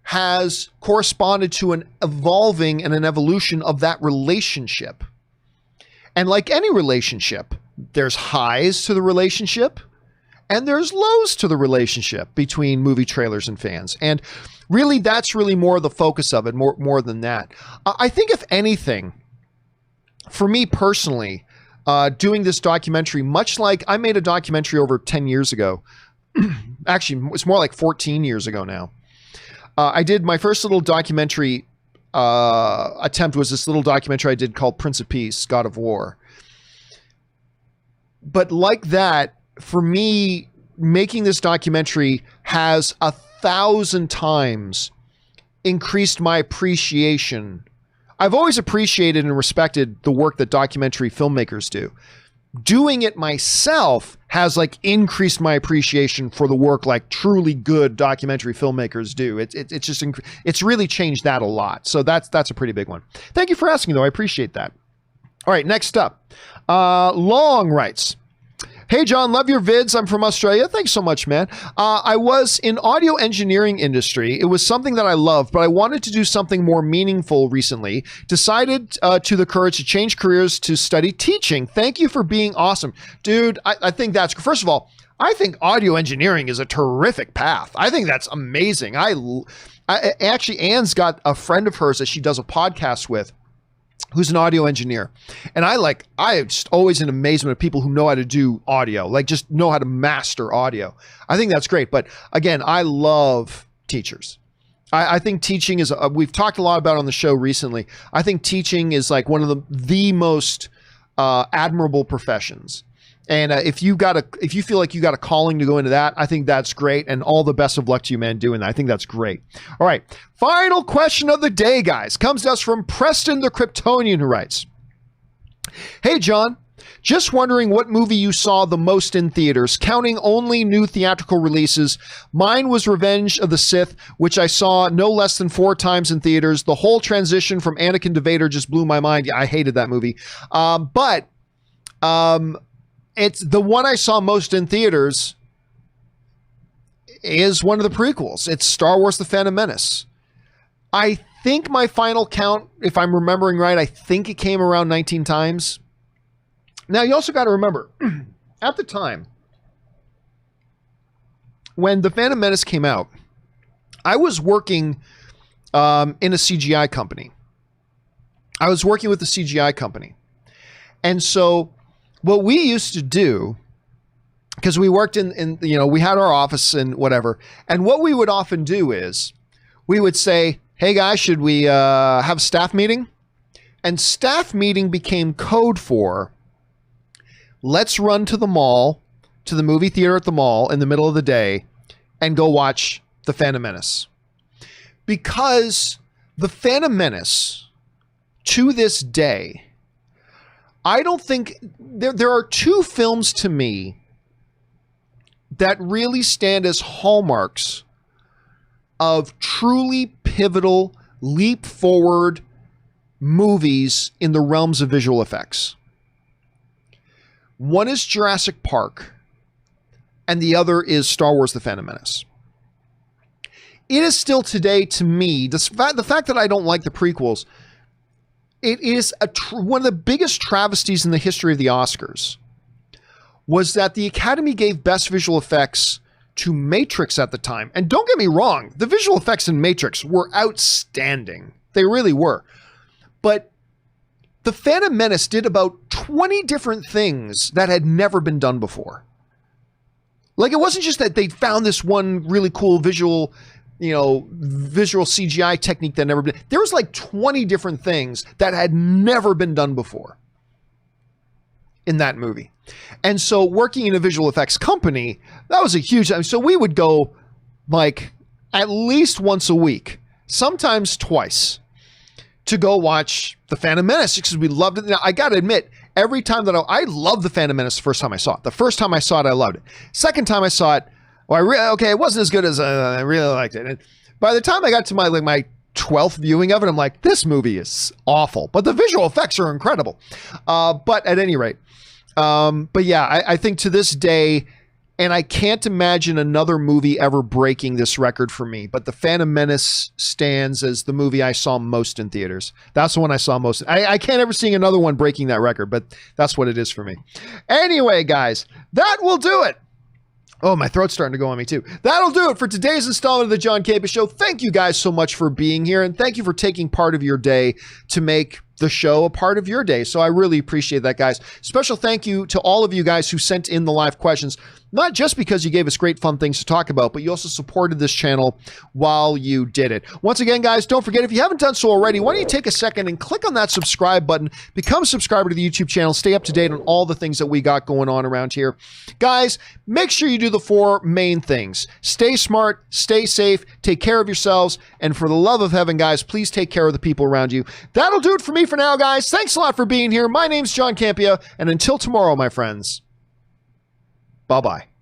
has corresponded to an evolving and an evolution of that relationship. And like any relationship, there's highs to the relationship and there's lows to the relationship between movie trailers and fans. And really, that's really more the focus of it, more than that. I think if anything, for me personally, doing this documentary, much like I made a documentary over 10 years ago, actually, it's more like 14 years ago now. I did my first little documentary attempt was this little documentary I did called Prince of Peace, God of War. But like that, for me, making this documentary has 1,000 times increased my appreciation. I've always appreciated and respected the work that documentary filmmakers do. doing it myself has like increased my appreciation for the work like truly good documentary filmmakers do. It's really changed that a lot. So that's a pretty big one. Thank you for asking though. I appreciate that. All right, next up, Long writes, "Hey John, love your vids. I'm from Australia." Thanks so much, man. "I was in audio engineering industry. It was something that I loved, but I wanted to do something more meaningful recently. Decided to the courage to change careers to study teaching. Thank you for being awesome." Dude, I think that's, first of all, I think audio engineering is a terrific path. I think that's amazing. I actually, Anne's got a friend of hers that she does a podcast with, who's an audio engineer. And I am just always in amazement of people who know how to do audio, like just know how to master audio. I think that's great. But again, I love teachers. I think teaching is, we've talked a lot about it on the show recently. I think teaching is like one of the most admirable professions. And if you feel like you got a calling to go into that, I think that's great. And all the best of luck to you, man, doing that. I think that's great. All right. Final question of the day, guys, comes to us from Preston the Kryptonian, who writes, "Hey, John, just wondering what movie you saw the most in theaters, counting only new theatrical releases. Mine was Revenge of the Sith, which I saw no less than 4 times in theaters. The whole transition from Anakin to Vader just blew my mind. I hated that movie. But it's the one I saw most in theaters is one of the prequels. It's Star Wars: The Phantom Menace. I think my final count, if I'm remembering right, I think it came around 19 times. Now, you also got to remember, at the time, when The Phantom Menace came out, I was working in a CGI company. I was working with a CGI company. And so what we used to do, because we worked in, we had our office and whatever. And what we would often do is we would say, "Hey guys, should we have a staff meeting?" And staff meeting became code for, let's run to the mall, to the movie theater at the mall in the middle of the day and go watch The Phantom Menace. Because The Phantom Menace, to this day, I don't think there are 2 films to me that really stand as hallmarks of truly pivotal, leap forward movies in the realms of visual effects. One is Jurassic Park, and the other is Star Wars: The Phantom Menace. It is still today, to me, the fact that I don't like the prequels, it is one of the biggest travesties in the history of the Oscars, was that the Academy gave Best Visual Effects to Matrix at the time. And don't get me wrong, the visual effects in Matrix were outstanding. They really were. But The Phantom Menace did about 20 different things that had never been done before. Like, it wasn't just that they found this one really cool visual CGI technique that never been. There was like 20 different things that had never been done before in that movie. And so working in a visual effects company, that was a huge, so we would go like at least once a week, sometimes twice, to go watch The Phantom Menace because we loved it. Now, I got to admit, every time that I loved The Phantom Menace the first time I saw it. The first time I saw it, I loved it. Second time I saw it, it wasn't as good as I really liked it. And by the time I got to my 12th viewing of it, I'm like, this movie is awful, but the visual effects are incredible. But at any rate, but yeah, I think to this day, and I can't imagine another movie ever breaking this record for me, but The Phantom Menace stands as the movie I saw most in theaters. That's the one I saw most. I can't ever see another one breaking that record, but that's what it is for me. Anyway, guys, that will do it. Oh, my throat's starting to go on me too. That'll do it for today's installment of the John Campea Show. Thank you guys so much for being here, and thank you for taking part of your day to make the show a part of your day. So I really appreciate that, guys. Special thank you to all of you guys who sent in the live questions. not just because you gave us great fun things to talk about, but you also supported this channel while you did it. Once again, guys, don't forget, if you haven't done so already, why don't you take a second and click on that subscribe button, become a subscriber to the YouTube channel, stay up to date on all the things that we got going on around here. Guys, make sure you do the 4 main things. Stay smart, stay safe, take care of yourselves, and for the love of heaven, guys, please take care of the people around you. That'll do it for me for now, guys. Thanks a lot for being here. My name's John Campea, and until tomorrow, my friends, bye-bye.